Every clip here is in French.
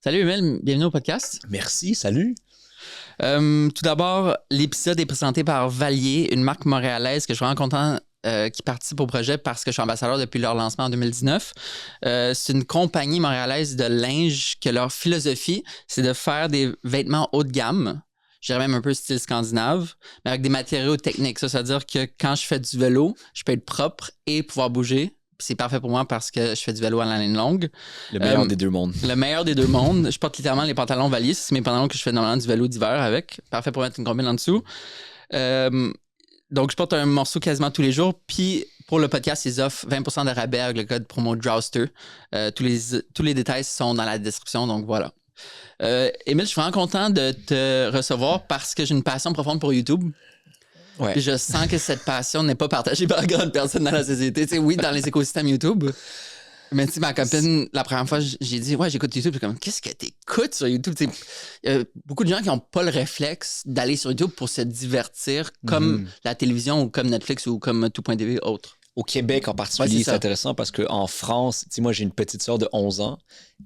Salut Emile, bienvenue au podcast. Merci, salut. Tout d'abord, l'épisode est présenté par Valier, une marque montréalaise que je suis vraiment content qui participe au projet parce que je suis ambassadeur depuis leur lancement en 2019. C'est une compagnie montréalaise de linge que leur philosophie, c'est de faire des vêtements haut de gamme. Je dirais même un peu style scandinave, mais avec des matériaux techniques. Ça veut dire que quand je fais du vélo, je peux être propre et pouvoir bouger. C'est parfait pour moi parce que je fais du vélo à la ligne longue. Le meilleur des deux mondes. Le meilleur des deux mondes. Je porte littéralement les pantalons Valier. C'est mes pantalons que je fais normalement du vélo d'hiver avec. Parfait pour mettre une combine en dessous. Donc, je porte un morceau quasiment tous les jours. Puis, pour le podcast, ils offrent 20% de rabais avec le code promo Drowster. Tous les détails sont dans la description. Donc, voilà. Émile, je suis vraiment content de te recevoir parce que j'ai une passion profonde pour YouTube. Ouais. Puis je sens que cette passion n'est pas partagée par grande personne dans la société. Tu sais, oui, dans les écosystèmes YouTube. Mais tu sais, ma copine, la première fois, j'ai dit, ouais, j'écoute YouTube. Puis comme, qu'est-ce que t'écoutes sur YouTube? Il y a beaucoup de gens qui n'ont pas le réflexe d'aller sur YouTube pour se divertir comme la télévision ou comme Netflix ou comme Tout.tv ou autre. Au Québec en particulier, c'est intéressant parce qu'en France, tu sais, moi j'ai une petite sœur de 11 ans,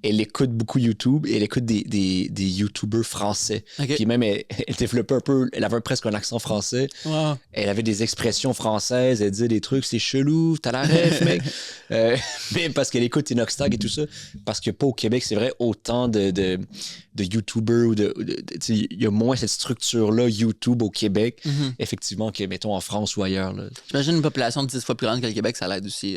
elle écoute beaucoup YouTube et elle écoute des YouTubers français. Okay. Puis même, elle développait un peu, elle avait presque un accent français. Wow. Elle avait des expressions françaises, elle disait des trucs, c'est chelou, t'as la ref, mec. Mais parce qu'elle écoute Inoxtag et tout ça, parce que pas au Québec, c'est vrai, autant de YouTubers ou il y a moins cette structure-là, YouTube au Québec, effectivement, que mettons en France ou ailleurs. Là. J'imagine une population 10 fois plus grande que le Québec, ça l'aide aussi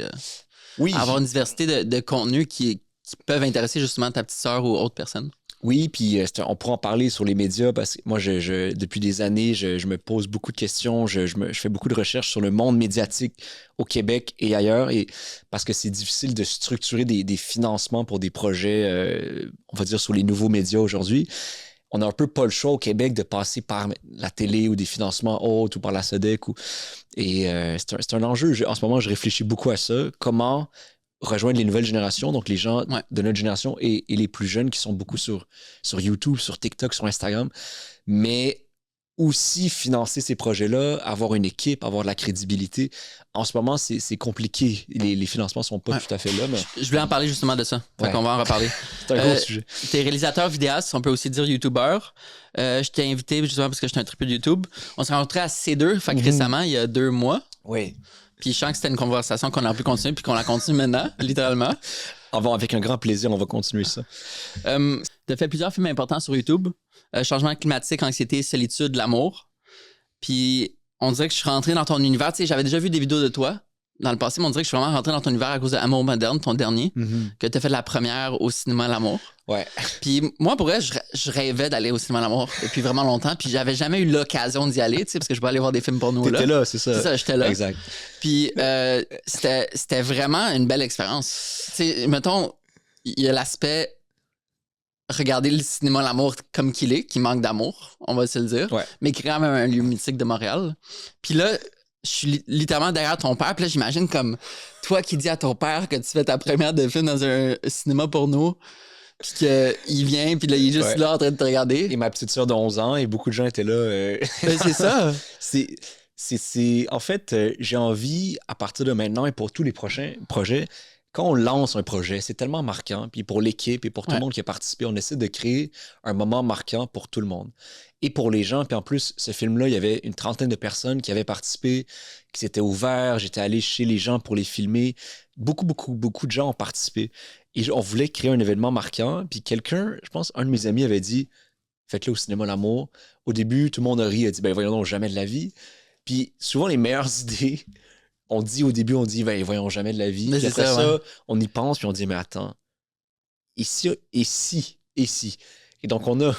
oui. à avoir une diversité de contenus qui peuvent intéresser justement ta petite sœur ou autre personne. Oui, puis on pourra en parler sur les médias parce que moi, depuis des années, je me pose beaucoup de questions, je fais beaucoup de recherches sur le monde médiatique au Québec et ailleurs, et parce que c'est difficile de structurer des financements pour des projets, on va dire, sur les nouveaux médias aujourd'hui. On n'a un peu pas le choix au Québec de passer par la télé ou des financements autres ou par la SODEC. Et c'est un enjeu. En ce moment, je réfléchis beaucoup à ça. Comment rejoindre les nouvelles générations, donc les gens de notre génération et les plus jeunes qui sont beaucoup sur YouTube, sur TikTok, sur Instagram, mais aussi financer ces projets-là, avoir une équipe, avoir de la crédibilité. En ce moment, c'est compliqué. Les financements ne sont pas tout à fait là. Mais... Je voulais en parler justement de ça. Fait qu'on va en reparler. C'est un gros sujet. T'es réalisateur vidéaste, on peut aussi dire YouTuber. Je t'ai invité justement parce que je suis un triple de YouTube. On s'est rencontrés à C2, fait que récemment, il y a 2 mois. Oui. Puis je sens que c'était une conversation qu'on a pu continuer puis qu'on la continue maintenant, littéralement. Avec un grand plaisir, on va continuer ça. T'as fait plusieurs films importants sur YouTube. Changement climatique, anxiété, solitude, l'amour. Puis on dirait que je suis rentré dans ton univers. Tu sais, j'avais déjà vu des vidéos de toi dans le passé, mais on dirait que je suis vraiment rentré dans ton univers à cause de Amour moderne, ton dernier, que t'as fait la première au cinéma L'Amour. Ouais. Puis moi, pour vrai, je rêvais d'aller au cinéma L'Amour depuis vraiment longtemps. Puis j'avais jamais eu l'occasion d'y aller, tu sais, parce que je vais aller voir des films porno là. T'étais là, c'est ça. C'est ça, j'étais là. Exact. Puis c'était vraiment une belle expérience. Tu sais, mettons, il y a l'aspect regarder le cinéma L'Amour comme qu'il est, qui manque d'amour, on va se le dire, mais qui est quand même un lieu mythique de Montréal. Puis là, je suis littéralement derrière ton père, puis là, j'imagine comme toi qui dis à ton père que tu fais ta première de film dans un cinéma porno, puis qu'il vient, puis là, il est juste là en train de te regarder. Et ma petite sœur de 11 ans, et beaucoup de gens étaient là. C'est ça. En fait, j'ai envie, à partir de maintenant et pour tous les prochains projets, quand on lance un projet, c'est tellement marquant. Puis pour l'équipe et pour tout le monde qui a participé, on essaie de créer un moment marquant pour tout le monde. Et pour les gens, puis en plus, ce film-là, il y avait une trentaine de personnes qui avaient participé, qui s'étaient ouverts. J'étais allé chez les gens pour les filmer. Beaucoup de gens ont participé. Et on voulait créer un événement marquant. Puis quelqu'un, je pense, un de mes amis avait dit « Faites-le au cinéma L'Amour ». Au début, tout le monde a ri, a dit « Ben voyons donc, jamais de la vie ». Puis souvent, les meilleures idées... On dit, ben, voyons jamais de la vie. Puis après ça, on y pense, puis on dit, mais attends, et si. Et donc, on a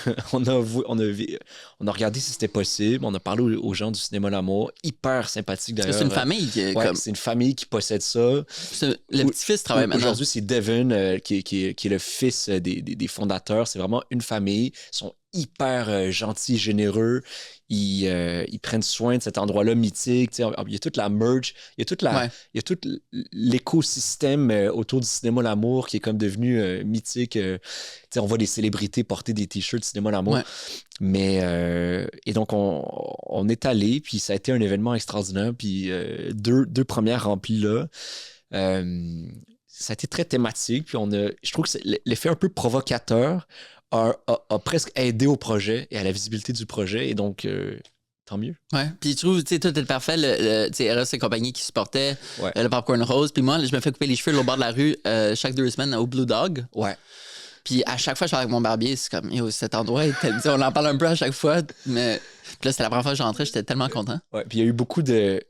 regardé si c'était possible. On a parlé aux gens du cinéma L'Amour. Hyper sympathique d'ailleurs. C'est une famille c'est une famille qui possède ça. Le petit-fils travaille maintenant. Aujourd'hui, c'est Devin qui est le fils des fondateurs. C'est vraiment une famille. Ils sont hyper gentils, généreux. Ils prennent soin de cet endroit-là mythique. Il y a toute la merch, il y a tout l'écosystème autour du cinéma L'Amour qui est comme devenu mythique. On voit des célébrités porter des t-shirts cinéma L'Amour. Mais et donc on est allé, puis ça a été un événement extraordinaire. Puis deux premières remplies là. ça a été très thématique. Puis je trouve que l'effet un peu provocateur a presque aidé au projet et à la visibilité du projet. Et donc, tant mieux. Ouais. Puis tu trouves, tu sais, tout est parfait. Tu sais, Eros et compagnie qui supportait le Popcorn Rose. Puis moi, je me fais couper les cheveux au bord de la rue chaque 2 semaines au Blue Dog. Ouais. Puis à chaque fois que je parle avec mon barbier, c'est comme, yo, cet endroit, on en parle un peu à chaque fois. Mais puis là, c'était la première fois que j'entrais, j'étais tellement content. Ouais. Puis il y a eu beaucoup de,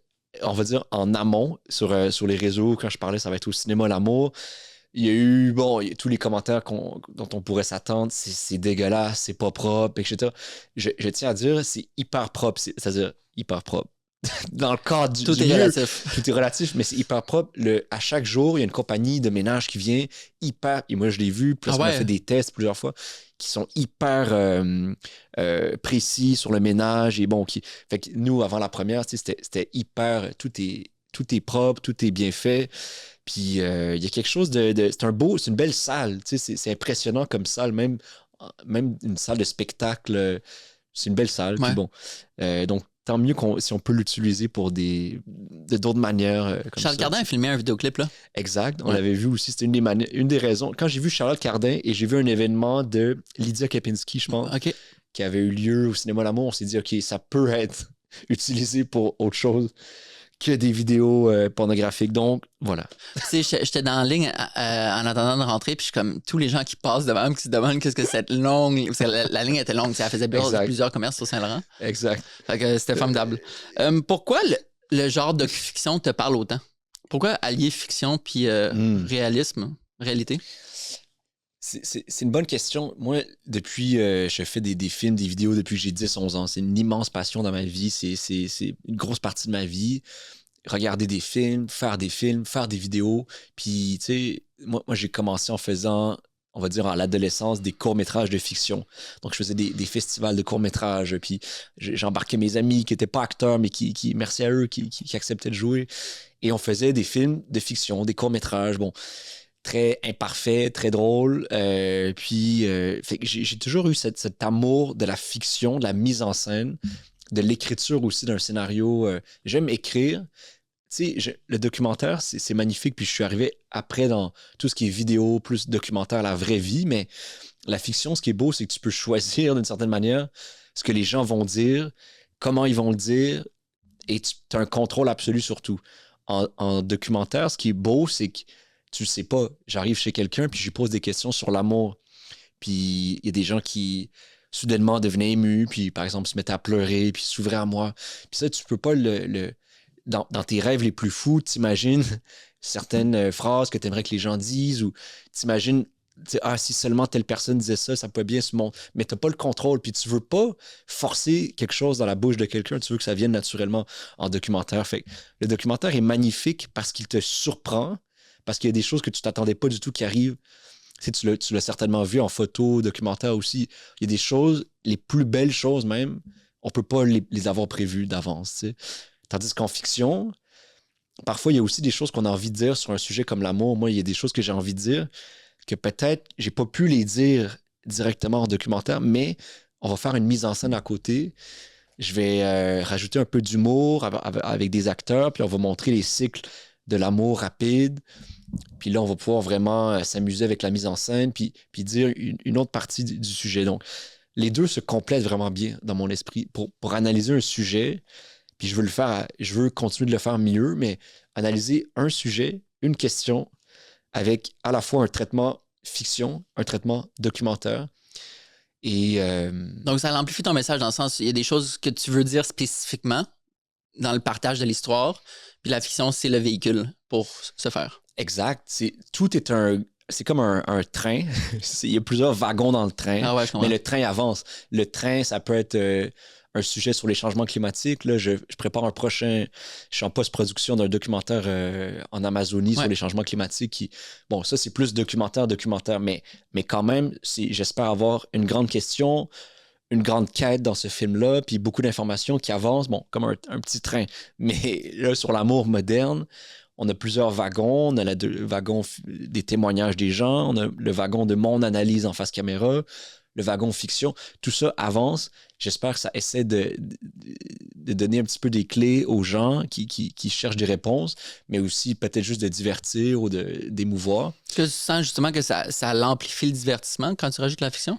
on va dire, en amont sur les réseaux, quand je parlais, ça va être au cinéma L'Amour. Il y a eu, tous les commentaires dont on pourrait s'attendre, c'est dégueulasse, c'est pas propre, etc. Je tiens à dire, c'est hyper propre, c'est-à-dire hyper propre. Dans le cadre du Tout est lieu, relatif. tout est relatif, mais c'est hyper propre. À chaque jour, il y a une compagnie de ménage qui vient hyper, et moi je l'ai vu, puis on a fait des tests plusieurs fois, qui sont hyper précis sur le ménage, et fait que nous, avant la première, c'était hyper, tout est propre, tout est bien fait. Puis il y a quelque chose c'est une belle salle, c'est impressionnant comme salle, même une salle de spectacle, c'est une belle salle. Ouais. Puis donc tant mieux si on peut l'utiliser pour d'autres manières. Comme Charles Cardin a filmé un vidéoclip, là. Exact, on l'avait vu aussi, c'était une des raisons. Quand j'ai vu Charlotte Cardin et j'ai vu un événement de Lydia Kepinski, je pense, qui avait eu lieu au Cinéma L'Amour, on s'est dit, OK, ça peut être utilisé pour autre chose que des vidéos pornographiques. Donc, voilà. Tu sais, j'étais dans la ligne en attendant de rentrer, puis je suis comme tous les gens qui passent devant qui se demandent qu'est-ce que cette longue. Parce que la ligne était longue, elle faisait plusieurs commerces sur Saint-Laurent. Exact. Fait que c'était formidable. Pourquoi le genre de fiction te parle autant? Pourquoi allier fiction puis réalisme, réalité? C'est une bonne question. Moi, depuis, je fais des films, des vidéos depuis que j'ai 10-11 ans. C'est une immense passion dans ma vie. C'est une grosse partie de ma vie. Regarder des films, faire des vidéos. Puis, tu sais, moi j'ai commencé en faisant, on va dire, à l'adolescence, des courts-métrages de fiction. Donc, je faisais des festivals de courts-métrages. Puis, j'embarquais mes amis qui n'étaient pas acteurs, mais qui merci à eux, qui acceptaient de jouer. Et on faisait des films de fiction, des courts-métrages. Très imparfait, très drôle. Fait que j'ai toujours eu cet amour de la fiction, de la mise en scène, de l'écriture aussi d'un scénario. J'aime écrire. Tu sais, le documentaire, c'est magnifique. Puis je suis arrivé après dans tout ce qui est vidéo, plus documentaire, la vraie vie. Mais la fiction, ce qui est beau, c'est que tu peux choisir d'une certaine manière ce que les gens vont dire, comment ils vont le dire, et tu as un contrôle absolu sur tout. En documentaire, ce qui est beau, c'est que tu sais pas, j'arrive chez quelqu'un puis je lui pose des questions sur l'amour. Puis il y a des gens qui soudainement devenaient émus, puis par exemple se mettaient à pleurer, puis s'ouvraient à moi. Puis ça, tu peux pas dans tes rêves les plus fous, t'imagines certaines phrases que tu aimerais que les gens disent, ou t'imagines, si seulement telle personne disait ça, ça peut bien se monter. Mais t'as pas le contrôle, puis tu veux pas forcer quelque chose dans la bouche de quelqu'un, tu veux que ça vienne naturellement en documentaire. Fait que le documentaire est magnifique parce qu'il te surprend, parce qu'il y a des choses que tu t'attendais pas du tout qui arrivent. Tu l'as certainement vu en photo, documentaire aussi. Il y a des choses, les plus belles choses même, on peut pas les avoir prévues d'avance. T'sais. Tandis qu'en fiction, parfois, il y a aussi des choses qu'on a envie de dire sur un sujet comme l'amour. Moi, il y a des choses que j'ai envie de dire que peut-être j'ai pas pu les dire directement en documentaire, mais on va faire une mise en scène à côté. Je vais rajouter un peu d'humour avec des acteurs, puis on va montrer les cycles de l'amour rapide. Puis là, on va pouvoir vraiment s'amuser avec la mise en scène, puis dire une autre partie du sujet. Donc, les deux se complètent vraiment bien dans mon esprit. Pour analyser un sujet, puis je veux continuer de le faire mieux, mais analyser un sujet, une question, avec à la fois un traitement fiction, un traitement documentaire. Et Donc, ça amplifie ton message dans le sens où il y a des choses que tu veux dire spécifiquement dans le partage de l'histoire, puis la fiction, c'est le véhicule pour se faire. Exact. C'est comme un train. Il y a plusieurs wagons dans le train, Ah ouais, je comprends. mais le train avance. Le train, ça peut être un sujet sur les changements climatiques. Là, je prépare je suis en post-production d'un documentaire en Amazonie sur les changements climatiques. Ça, c'est plus documentaire, mais quand même, j'espère avoir une grande question, une grande quête dans ce film-là, puis beaucoup d'informations qui avancent, comme un petit train. Mais là, sur l'amour moderne, on a plusieurs wagons. On a le wagon des témoignages des gens. On a le wagon de mon analyse en face caméra. le wagon fiction. Tout ça avance. J'espère que ça essaie de donner un petit peu des clés aux gens qui cherchent des réponses, mais aussi peut-être juste de divertir ou d'émouvoir. Est-ce que tu sens justement que ça amplifie le divertissement quand tu rajoutes la fiction?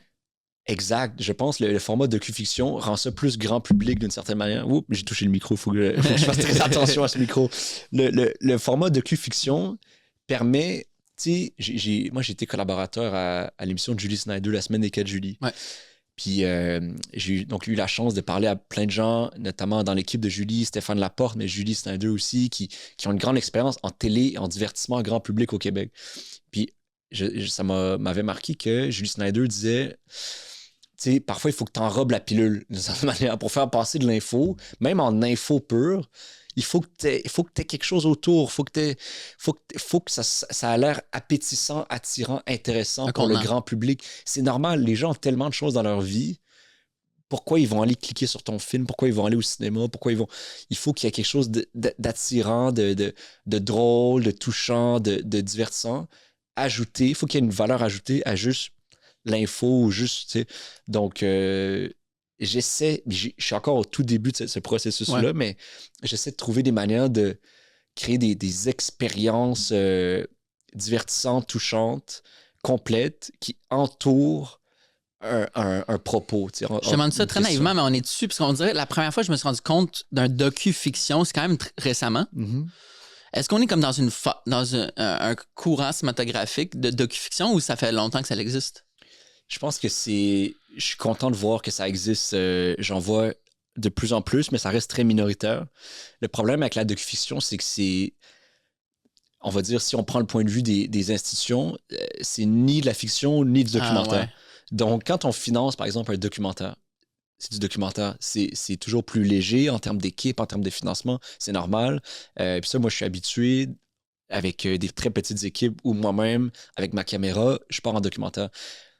Exact. Je pense que le format docu-fiction rend ça plus grand public d'une certaine manière. Oups, j'ai touché le micro, faut que je fasse très attention à ce micro. Le format docu-fiction permet... Tu sais, moi, j'ai été collaborateur à l'émission de Julie Snyder, La semaine des 4 juillet. Ouais. Puis j'ai donc eu la chance de parler à plein de gens, notamment dans l'équipe de Julie, Stéphane Laporte, mais Julie Snyder aussi, qui ont une grande expérience en télé, en divertissement grand public au Québec. Puis ça m'avait marqué que Julie Snyder disait... Tu sais, parfois, il faut que tu enrobes la pilule d'une certaine manière pour faire passer de l'info, même en info pure. Il faut que tu aies quelque chose autour. Faut que ça a l'air appétissant, attirant, intéressant pour le grand public. C'est normal, les gens ont tellement de choses dans leur vie. Pourquoi ils vont aller cliquer sur ton film? Pourquoi ils vont aller au cinéma? Il faut qu'il y ait quelque chose d'attirant, de drôle, de touchant, de divertissant. Ajouté, il faut qu'il y ait une valeur ajoutée à juste l'info, juste, tu sais. Donc, j'essaie, je suis encore au tout début de ce processus-là, mais j'essaie de trouver des manières de créer des expériences divertissantes, touchantes, complètes, qui entourent un propos. Tu sais, je demande ça très naïvement, mais on est dessus, parce qu'on dirait, la première fois que je me suis rendu compte d'un docu-fiction, c'est quand même récemment. Mm-hmm. Est-ce qu'on est comme dans un courant cinématographique de docu-fiction ou ça fait longtemps que ça existe? Je pense que je suis content de voir que ça existe. J'en vois de plus en plus, mais ça reste très minoritaire. Le problème avec la docu-fiction, c'est que on va dire, si on prend le point de vue des institutions, c'est ni de la fiction ni du documentaire. Ouais. Donc, quand on finance, par exemple, un documentaire, c'est du documentaire, c'est toujours plus léger en termes d'équipe, en termes de financement, c'est normal. Puis ça, moi, je suis habitué avec des très petites équipes ou moi-même, avec ma caméra, je pars en documentaire.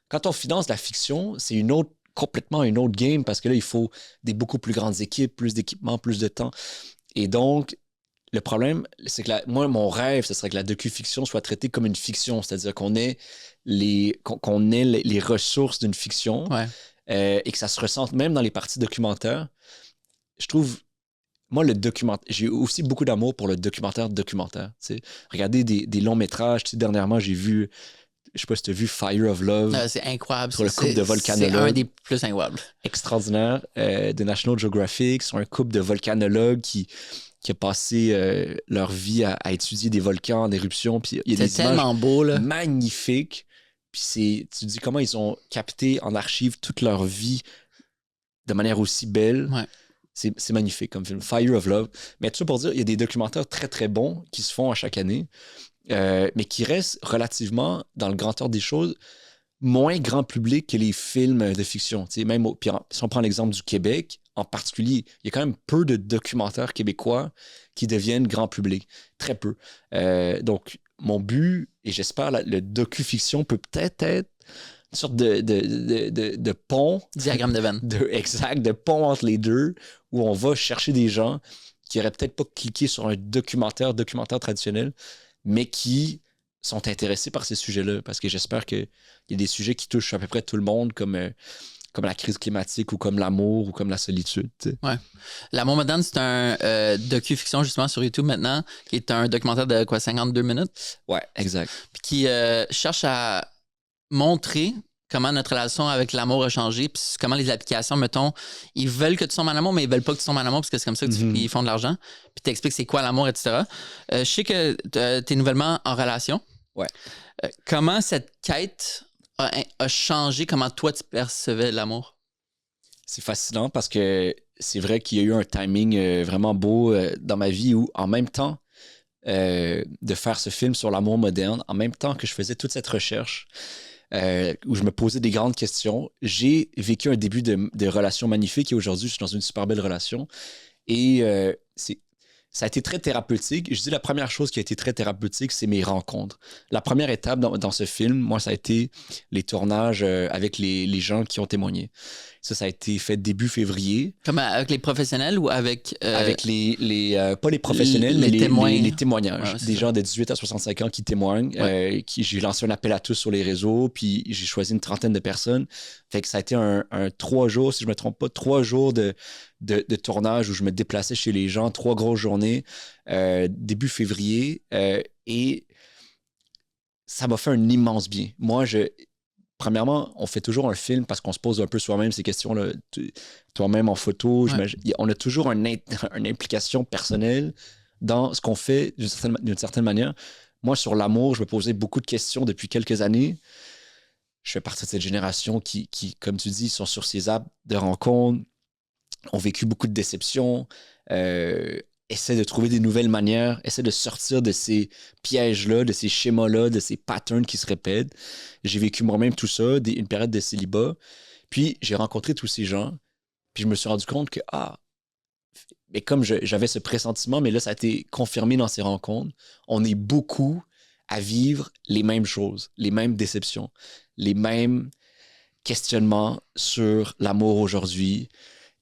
Quand on finance la fiction, c'est complètement une autre game parce que là, il faut des beaucoup plus grandes équipes, plus d'équipements, plus de temps. Et donc, le problème, c'est que moi, mon rêve, ce serait que la docu-fiction soit traitée comme une fiction, c'est-à-dire qu'on ait les ressources d'une fiction et que ça se ressente même dans les parties documentaires. Je trouve, moi, j'ai aussi beaucoup d'amour pour le documentaire. Regardez des longs métrages. Dernièrement, j'ai vu... Je sais pas si tu as vu Fire of Love. C'est incroyable. Sur le couple de volcanologues. C'est un des plus incroyables. Extraordinaire. De National Geographic. Sur un couple de volcanologues qui a passé leur vie à étudier des volcans en éruption. Puis il y a des tellement beau, là. Magnifiques. Puis tu dis comment ils ont capté en archive toute leur vie de manière aussi belle. Ouais. C'est magnifique comme film. Fire of Love. Mais tout ça pour dire, il y a des documentaires très, très bons qui se font à chaque année. Mais qui restent relativement, dans le grand ordre des choses, moins grand public que les films de fiction. Même si on prend l'exemple du Québec, en particulier, il y a quand même peu de documentaires québécois qui deviennent grand public. Très peu. Donc, mon but, et j'espère, le docu-fiction peut peut-être être une sorte de pont. Diagramme de Venn. Exact, de pont entre les deux, où on va chercher des gens qui n'auraient peut-être pas cliqué sur un documentaire traditionnel, mais qui sont intéressés par ces sujets-là, parce que j'espère qu'il y a des sujets qui touchent à peu près tout le monde, comme la crise climatique ou comme l'amour ou comme la solitude. Ouais. L'amour moderne, c'est un docu-fiction justement sur YouTube maintenant, qui est un documentaire de 52 minutes. Ouais, exact. Puis qui cherche à montrer comment notre relation avec l'amour a changé, puis comment les applications, mettons, ils veulent que tu tombes en amour, mais ils veulent pas que tu tombes en amour parce que c'est comme ça qu'ils font de l'argent. Puis t'expliques c'est quoi l'amour, etc. Je sais que t'es nouvellement en relation. Ouais. Comment cette quête a changé comment toi tu percevais l'amour? C'est fascinant parce que c'est vrai qu'il y a eu un timing vraiment beau dans ma vie où, en même temps de faire ce film sur l'amour moderne, en même temps que je faisais toute cette recherche, où je me posais des grandes questions, j'ai vécu un début de relation magnifique et aujourd'hui, je suis dans une super belle relation. Et ça a été très thérapeutique. Je dis la première chose qui a été très thérapeutique, c'est mes rencontres. La première étape dans ce film, moi, ça a été les tournages avec les gens qui ont témoigné. Ça a été fait début février. Comme avec les professionnels ou avec... Avec pas les professionnels, mais témoins. les témoignages. Ouais, des ça. gens de 18 à 65 ans qui témoignent. J'ai lancé un appel à tous sur les réseaux, puis j'ai choisi une trentaine de personnes. Fait que ça a été un 3 jours, si je ne me trompe pas, 3 jours de tournage où je me déplaçais chez les gens, 3 grosses journées, début février. Et ça m'a fait un immense bien. Moi, premièrement, on fait toujours un film parce qu'on se pose un peu soi-même ces questions-là. Toi-même en photo, on a toujours une implication personnelle dans ce qu'on fait d'une certaine manière. Moi, sur l'amour, je me posais beaucoup de questions depuis quelques années. Je fais partie de cette génération qui comme tu dis, sont sur ces apps de rencontres, ont vécu beaucoup de déceptions, essaie de trouver des nouvelles manières, essaie de sortir de ces pièges-là, de ces schémas-là, de ces patterns qui se répètent. J'ai vécu moi-même tout ça, une période de célibat. Puis j'ai rencontré tous ces gens, puis je me suis rendu compte que, mais comme j'avais ce pressentiment, mais là, ça a été confirmé dans ces rencontres, on est beaucoup à vivre les mêmes choses, les mêmes déceptions, les mêmes questionnements sur l'amour aujourd'hui,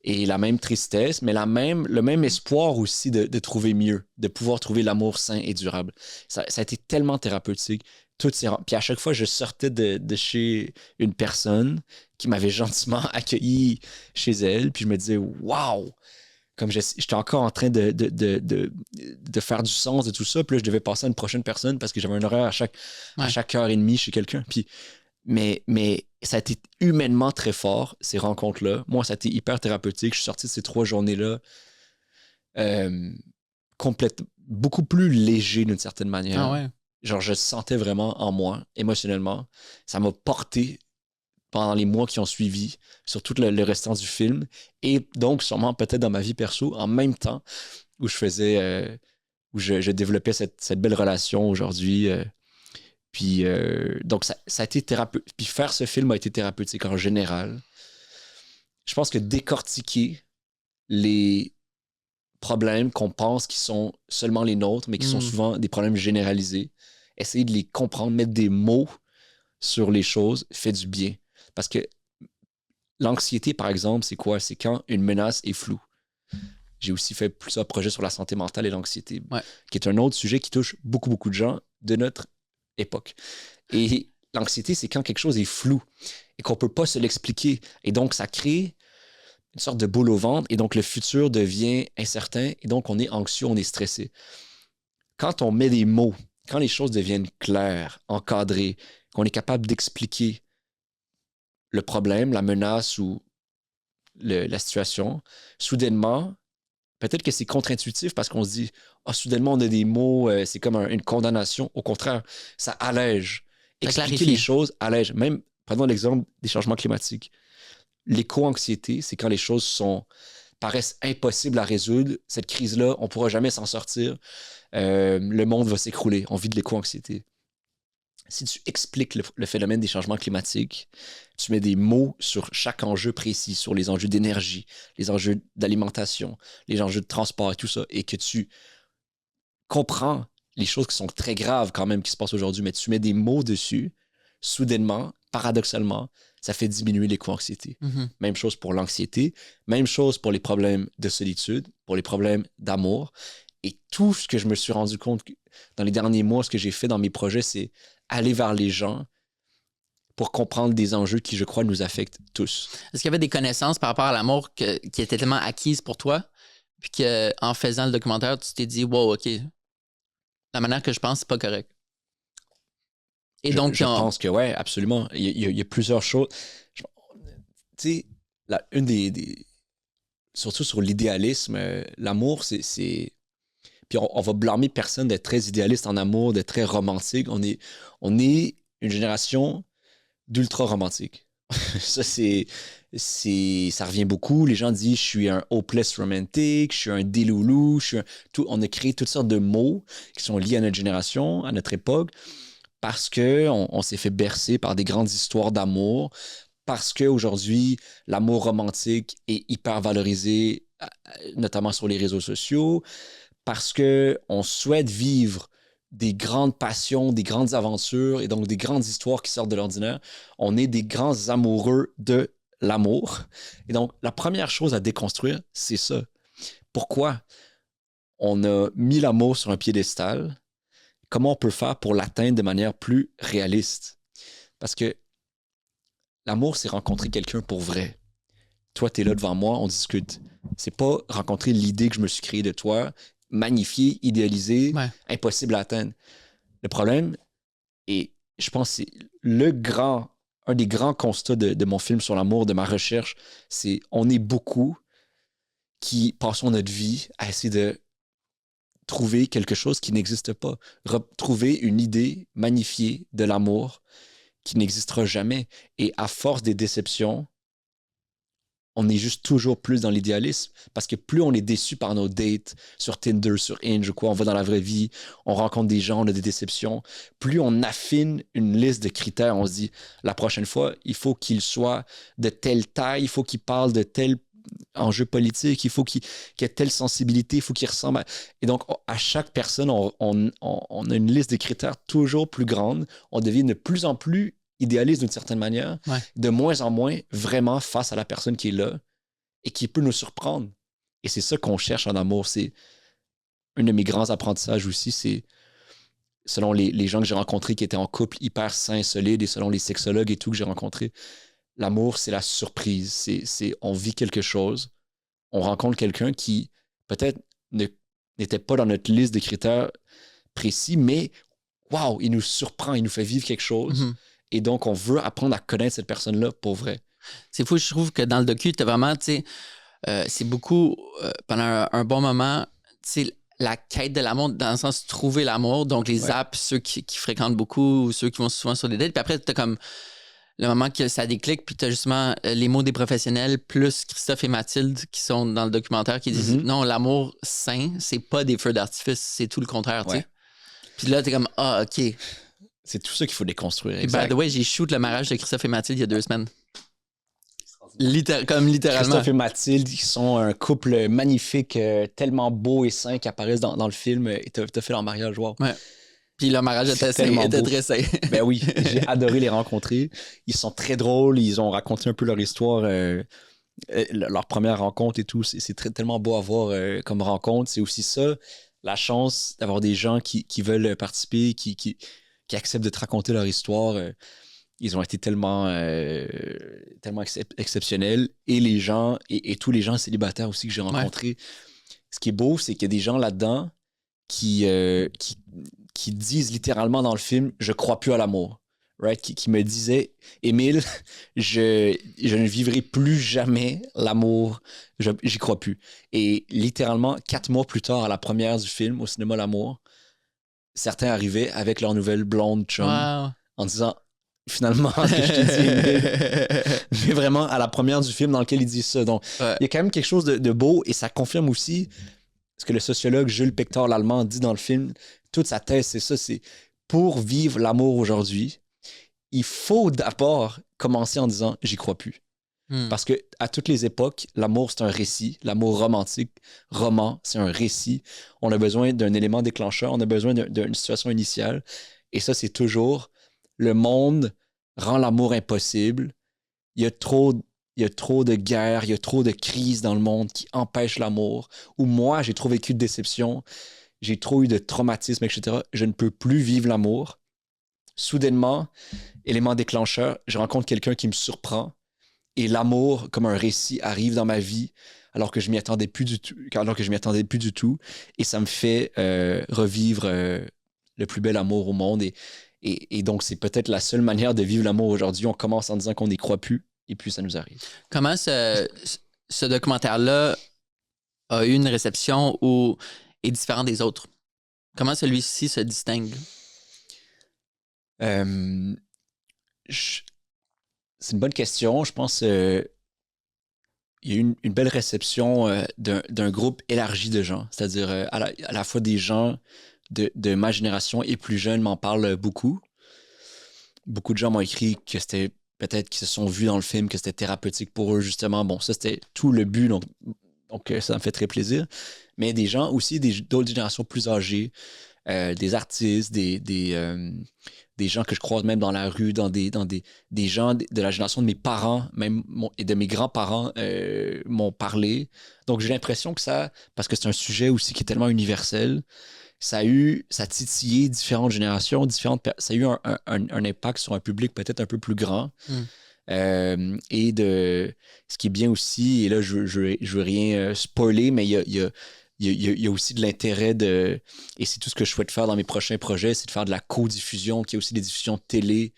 et la même tristesse, mais le même espoir aussi de trouver mieux, de pouvoir trouver l'amour sain et durable. Ça a été tellement thérapeutique. Puis à chaque fois, je sortais de chez une personne qui m'avait gentiment accueilli chez elle, puis je me disais, waouh! Comme j'étais encore en train de faire du sens de tout ça, puis là, je devais passer à une prochaine personne parce que j'avais un horaire à chaque heure et demie chez quelqu'un. Puis mais ça a été humainement très fort, ces rencontres-là. Moi, ça a été hyper thérapeutique. Je suis sorti de ces 3 journées-là beaucoup plus léger d'une certaine manière. Ah ouais. Genre, je sentais vraiment en moi, émotionnellement. Ça m'a porté pendant les mois qui ont suivi, sur tout le restant du film. Et donc, sûrement, peut-être dans ma vie perso, en même temps, où je développais cette belle relation aujourd'hui. Puis, donc, ça a été thérapeutique. Puis, faire ce film a été thérapeutique en général. Je pense que décortiquer les problèmes qu'on pense qui sont seulement les nôtres, mais qui sont souvent des problèmes généralisés, essayer de les comprendre, mettre des mots sur les choses, fait du bien. Parce que l'anxiété, par exemple, c'est quoi? C'est quand une menace est floue. J'ai aussi fait plusieurs projets sur la santé mentale et l'anxiété, qui est un autre sujet qui touche beaucoup, beaucoup de gens de notre époque. Et l'anxiété, c'est quand quelque chose est flou et qu'on ne peut pas se l'expliquer. Et donc, ça crée une sorte de boule au ventre et donc le futur devient incertain et donc on est anxieux, on est stressé. Quand on met des mots, quand les choses deviennent claires, encadrées, qu'on est capable d'expliquer le problème, la menace ou la situation, soudainement, peut-être que c'est contre-intuitif parce qu'on se dit soudainement on a des mots, c'est comme une condamnation. Au contraire, ça allège. Expliquer les choses allège. Même, prenons l'exemple des changements climatiques. L'éco-anxiété, c'est quand les choses paraissent impossibles à résoudre. Cette crise-là, on ne pourra jamais s'en sortir. Le monde va s'écrouler. On vit de l'éco-anxiété. Si tu expliques le phénomène des changements climatiques, tu mets des mots sur chaque enjeu précis, sur les enjeux d'énergie, les enjeux d'alimentation, les enjeux de transport et tout ça, et que tu comprends les choses qui sont très graves quand même qui se passent aujourd'hui, mais tu mets des mots dessus, soudainement, paradoxalement, ça fait diminuer l'éco-anxiété. Même chose pour l'anxiété, même chose pour les problèmes de solitude, pour les problèmes d'amour. Et tout ce que je me suis rendu compte dans les derniers mois, ce que j'ai fait dans mes projets, c'est aller vers les gens pour comprendre des enjeux qui, je crois, nous affectent tous. Est-ce qu'il y avait des connaissances par rapport à l'amour qui étaient tellement acquises pour toi, puis qu'en faisant le documentaire, tu t'es dit, wow, OK, la manière que je pense, c'est pas correct? Et je donc, pense que oui, absolument. Il y a plusieurs choses. Tu sais, une surtout sur l'idéalisme, l'amour, c'est. Puis on va blâmer personne d'être très idéaliste en amour, d'être très romantique. On est une génération d'ultra-romantiques. Ça, ça revient beaucoup. Les gens disent « je suis un hopeless romantic »,« je suis un déloulou », on a créé toutes sortes de mots qui sont liés à notre génération, à notre époque, parce qu'on s'est fait bercer par des grandes histoires d'amour, parce qu'aujourd'hui, l'amour romantique est hyper valorisé, notamment sur les réseaux sociaux, parce qu'on souhaite vivre des grandes passions, des grandes aventures et donc des grandes histoires qui sortent de l'ordinaire. On est des grands amoureux de l'amour. Et donc, la première chose à déconstruire, c'est ça. Pourquoi on a mis l'amour sur un piédestal? Comment on peut faire pour l'atteindre de manière plus réaliste? Parce que l'amour, c'est rencontrer quelqu'un pour vrai. Toi, tu es là devant moi, on discute. C'est pas rencontrer l'idée que je me suis créée de toi, magnifiée, idéalisée, Ouais. impossible à atteindre. Le problème, et je pense que c'est un des grands constats de mon film sur l'amour, de ma recherche, c'est on est beaucoup qui passons notre vie à essayer de trouver quelque chose qui n'existe pas. Retrouver une idée magnifiée de l'amour qui n'existera jamais. Et à force des déceptions, on est juste toujours plus dans l'idéalisme parce que plus on est déçu par nos dates sur Tinder, sur Hinge ou quoi, on va dans la vraie vie, on rencontre des gens, on a des déceptions, plus on affine une liste de critères, on se dit la prochaine fois, il faut qu'il soit de telle taille, il faut qu'il parle de tel enjeu politique, il faut qu'il ait telle sensibilité, il faut qu'il ressemble à... Et donc, à chaque personne, on a une liste de critères toujours plus grande, on devient de plus en plus idéaliste d'une certaine manière, Ouais. de moins en moins vraiment face à la personne qui est là et qui peut nous surprendre. Et c'est ça qu'on cherche en amour. C'est un de mes grands apprentissages aussi, c'est selon les gens que j'ai rencontrés qui étaient en couple hyper sain, solide, et selon les sexologues et tout que j'ai rencontrés, l'amour, c'est la surprise. On vit quelque chose, on rencontre quelqu'un qui peut-être n'était pas dans notre liste de critères précis, mais waouh, il nous surprend, il nous fait vivre quelque chose. Mm-hmm. Et donc, on veut apprendre à connaître cette personne-là pour vrai. C'est fou, je trouve que dans le docu, t'as vraiment, tu sais, c'est beaucoup, pendant un bon moment, tu sais, la quête de l'amour, dans le sens de trouver l'amour, donc les apps, ceux qui fréquentent beaucoup ou ceux qui vont souvent sur des dates, puis après, t'as comme le moment que ça déclic, puis t'as justement les mots des professionnels, plus Christophe et Mathilde qui sont dans le documentaire, qui disent non, l'amour sain, c'est pas des feux d'artifice, c'est tout le contraire, tu sais. Puis là, t'es comme, ah, OK. C'est tout ça qu'il faut déconstruire. Puis, by the way, j'ai shoot le mariage de Christophe et Mathilde il y a 2 semaines. Comme littéralement. Christophe et Mathilde, ils sont un couple magnifique, tellement beau et sain qui apparaissent dans le film. Et t'as fait leur mariage, wow. Ouais. Puis leur mariage était très sain. Ben oui, j'ai adoré les rencontrer. Ils sont très drôles, ils ont raconté un peu leur histoire, leur première rencontre et tout. C'est tellement beau à voir comme rencontre. C'est aussi ça, la chance d'avoir des gens qui veulent participer, qui acceptent de te raconter leur histoire. Ils ont été tellement exceptionnels. Et les gens, et tous les gens célibataires aussi que j'ai rencontrés. Ce qui est beau, c'est qu'il y a des gens là-dedans qui disent littéralement dans le film « Je crois plus à l'amour ». Right? Qui me disaient « Émile, je ne vivrai plus jamais l'amour. J'y crois plus. » Et littéralement, 4 mois plus tard, à la première du film, au cinéma L'Amour, certains arrivaient avec leur nouvelle blonde chum en disant finalement ce que je te dis, mais vraiment à la première du film dans lequel ils disent ça. Donc, il y a quand même quelque chose de beau et ça confirme aussi ce que le sociologue Jules Pector l'Allemand dit dans le film. Toute sa thèse, c'est ça, c'est pour vivre l'amour aujourd'hui, il faut d'abord commencer en disant j'y crois plus. Parce que à toutes les époques, l'amour, c'est un récit. L'amour romantique, roman, c'est un récit. On a besoin d'un élément déclencheur, on a besoin d'une situation initiale. Et ça, c'est toujours le monde rend l'amour impossible. Il y a trop de guerres, il y a trop de crises dans le monde qui empêchent l'amour. Ou moi, j'ai trop vécu de déception, j'ai trop eu de traumatisme, etc. Je ne peux plus vivre l'amour. Soudainement, élément déclencheur, je rencontre quelqu'un qui me surprend. Et l'amour, comme un récit, arrive dans ma vie alors que je m'y attendais plus du tout. Et ça me fait revivre le plus bel amour au monde. Et donc, c'est peut-être la seule manière de vivre l'amour aujourd'hui. On commence en disant qu'on n'y croit plus et puis ça nous arrive. Comment ce documentaire-là a eu une réception ou est différent des autres? Comment celui-ci se distingue? C'est une bonne question. Je pense qu'il y a eu une belle réception d'un groupe élargi de gens, c'est-à-dire à la fois des gens de ma génération et plus jeunes m'en parlent beaucoup. Beaucoup de gens m'ont écrit que c'était peut-être qu'ils se sont vus dans le film, que c'était thérapeutique pour eux, justement. Bon, ça, c'était tout le but. Donc, Donc, ça me fait très plaisir. Mais des gens aussi, d'autres générations plus âgées, des artistes, des gens que je croise même dans la rue, des gens de la génération de mes parents, même et de mes grands-parents m'ont parlé. Donc, j'ai l'impression que parce que c'est un sujet aussi qui est tellement universel, ça a titillé différentes générations, ça a eu un impact sur un public peut-être un peu plus grand. Mm. Ce qui est bien aussi, et là, je veux rien spoiler, mais il y a aussi de l'intérêt et c'est tout ce que je souhaite faire dans mes prochains projets, c'est de faire de la co-diffusion, qu'il y a aussi des diffusions de télé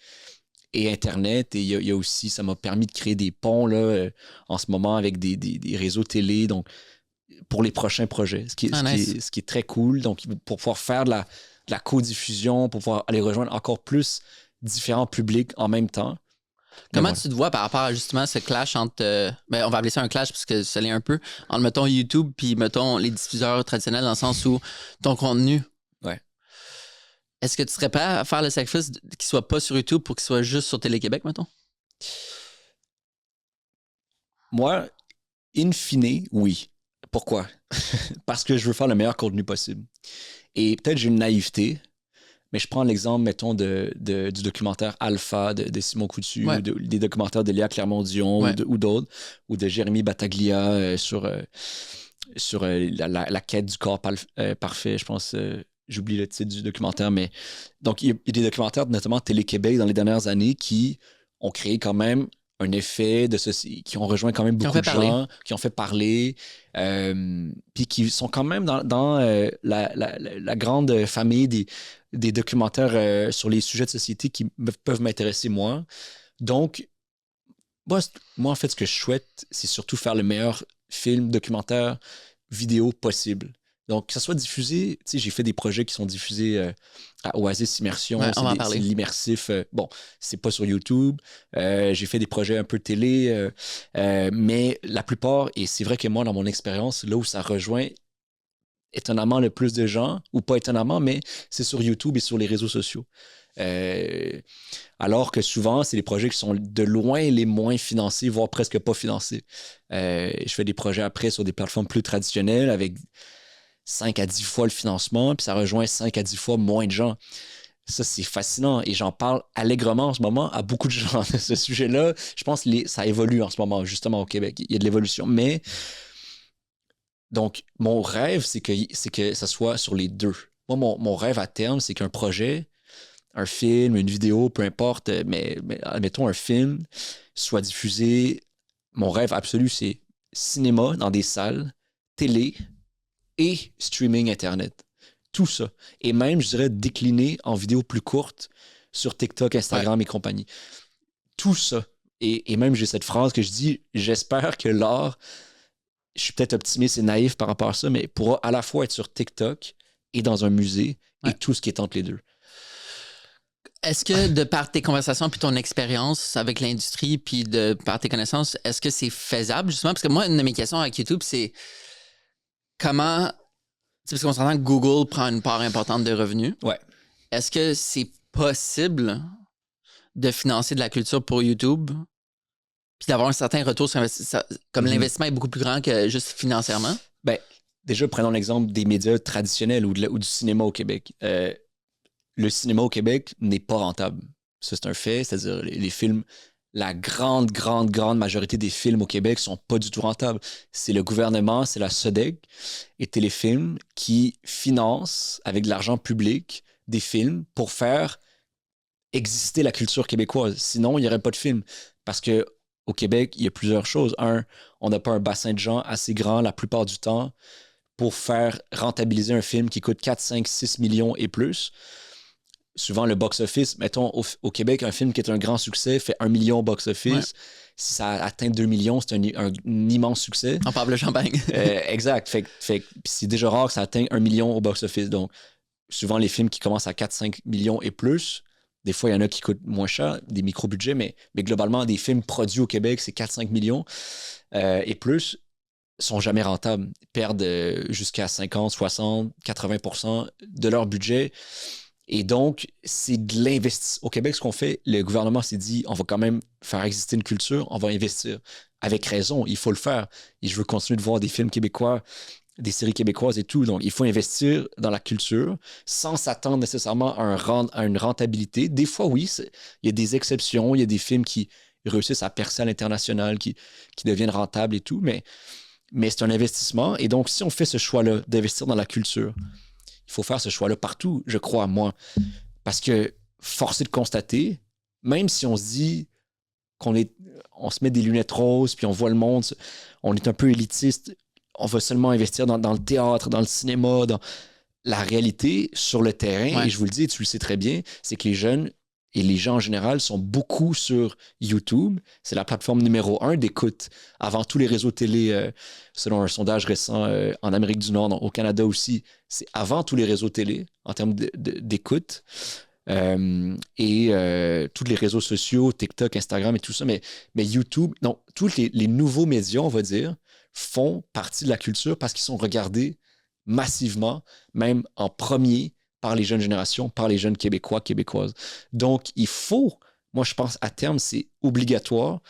et Internet. Et il y a aussi, ça m'a permis de créer des ponts là, en ce moment avec des réseaux télé, donc pour les prochains projets, ce qui est très cool. Donc, pour pouvoir faire de la co-diffusion, pour pouvoir aller rejoindre encore plus différents publics en même temps. Comment tu te vois par rapport à justement ce clash entre. On va appeler ça un clash parce que ça l'est un peu. Entre, mettons, YouTube puis, mettons, les diffuseurs traditionnels dans le sens où ton contenu. Ouais. Est-ce que tu serais prêt à faire le sacrifice qu'il soit pas sur YouTube pour qu'il soit juste sur Télé-Québec, mettons? Moi, in fine, oui. Pourquoi? Parce que je veux faire le meilleur contenu possible. Et peut-être j'ai une naïveté, mais je prends l'exemple, mettons, du documentaire Alpha de Simon Coutu, Ouais. ou des documentaires de Léa Clermont-Dion Ouais. ou d'autres, ou de Jérémy Battaglia sur la quête du corps parfait. Je pense, j'oublie le titre du documentaire, mais donc il y a des documentaires, notamment Télé-Québec, dans les dernières années, qui ont créé quand même un effet de ceci, qui ont rejoint quand même beaucoup de gens, qui ont fait parler, puis qui sont quand même dans la grande famille des documentaires sur les sujets de société qui peuvent m'intéresser moi. Donc, moi, en fait, ce que je souhaite, c'est surtout faire le meilleur film, documentaire, vidéo possible. Donc, que ça soit diffusé, tu sais, j'ai fait des projets qui sont diffusés à Oasis Immersion, Ouais, c'est l'immersif. Bon, c'est pas sur YouTube. J'ai fait des projets un peu télé, mais la plupart, et c'est vrai que moi, dans mon expérience, là où ça rejoint étonnamment le plus de gens, ou pas étonnamment, mais c'est sur YouTube et sur les réseaux sociaux. Alors que souvent, c'est des projets qui sont de loin les moins financés, voire presque pas financés. Je fais des projets après sur des plateformes plus traditionnelles avec 5 à 10 fois le financement, puis ça rejoint 5 à 10 fois moins de gens. Ça, c'est fascinant et j'en parle allègrement en ce moment à beaucoup de gens de ce sujet-là. Je pense que ça évolue en ce moment, justement, au Québec. Il y a de l'évolution. Mais, donc, mon rêve, c'est que ça soit sur les deux. Moi, mon rêve à terme, c'est qu'un projet, un film, une vidéo, peu importe, mais admettons un film, soit diffusé. Mon rêve absolu, c'est cinéma dans des salles, télé et streaming Internet. Tout ça. Et même, je dirais, décliné en vidéos plus courtes sur TikTok, Instagram et compagnie. Tout ça. Et même, j'ai cette phrase que je dis, j'espère que l'art, je suis peut-être optimiste et naïf par rapport à ça, mais pourra à la fois être sur TikTok et dans un musée et tout ce qui est entre les deux. Est-ce que, de par tes conversations puis ton expérience avec l'industrie puis par tes connaissances, est-ce que c'est faisable, justement? Parce que moi, une de mes questions avec YouTube, c'est comment... Parce qu'on s'entend que Google prend une part importante de revenus. Ouais. Est-ce que c'est possible de financer de la culture pour YouTube puis d'avoir un certain retour sur investissement? Comme l'investissement est beaucoup plus grand que juste financièrement? Ben, déjà, prenons l'exemple des médias traditionnels ou du cinéma au Québec. Le cinéma au Québec n'est pas rentable. Ça, c'est un fait. C'est-à-dire, les films, la grande majorité des films au Québec sont pas du tout rentables. C'est le gouvernement, c'est la SODEC et Téléfilm qui financent avec de l'argent public des films pour faire exister la culture québécoise. Sinon, il n'y aurait pas de films. Parce que au Québec, il y a plusieurs choses. Un, on n'a pas un bassin de gens assez grand la plupart du temps pour faire rentabiliser un film qui coûte 4, 5, 6 millions et plus. Souvent, le box-office, mettons, au Québec, un film qui est un grand succès fait 1 million au box-office. Ouais. Si ça atteint 2 millions, c'est un immense succès. On parle de champagne. Exact. Fait c'est déjà rare que ça atteigne 1 million au box-office. Donc, souvent, les films qui commencent à 4, 5 millions et plus, des fois, il y en a qui coûtent moins cher, des micro-budgets, mais globalement, des films produits au Québec, c'est 4, 5 millions et plus, sont jamais rentables. Ils perdent jusqu'à 50, 60, 80% de leur budget. Et donc, c'est de l'investissement. Au Québec, ce qu'on fait, le gouvernement s'est dit, on va quand même faire exister une culture, on va investir. Avec raison, il faut le faire. Et je veux continuer de voir des films québécois, des séries québécoises et tout. Donc, il faut investir dans la culture sans s'attendre nécessairement à une rentabilité. Des fois, oui, il y a des exceptions. Il y a des films qui réussissent à percer à l'international, qui deviennent rentables et tout. Mais c'est un investissement. Et donc, si on fait ce choix-là d'investir dans la culture, il faut faire ce choix-là partout, je crois, moi. Parce que, force est de constater, même si on se dit on se met des lunettes roses, puis on voit le monde, on est un peu élitiste, on va seulement investir dans le théâtre, dans le cinéma, dans la réalité sur le terrain. Ouais. Et je vous le dis, et tu le sais très bien, c'est que les jeunes et les gens en général sont beaucoup sur YouTube. C'est la plateforme numéro 1 d'écoute avant tous les réseaux télé, selon un sondage récent en Amérique du Nord, au Canada aussi. C'est avant tous les réseaux télé en termes d'écoute. Tous les réseaux sociaux, TikTok, Instagram et tout ça. Mais YouTube, non, tous les nouveaux médias, on va dire, font partie de la culture parce qu'ils sont regardés massivement, même en premier, par les jeunes générations, par les jeunes Québécois, Québécoises. Donc, il faut, moi, je pense, à terme, c'est obligatoire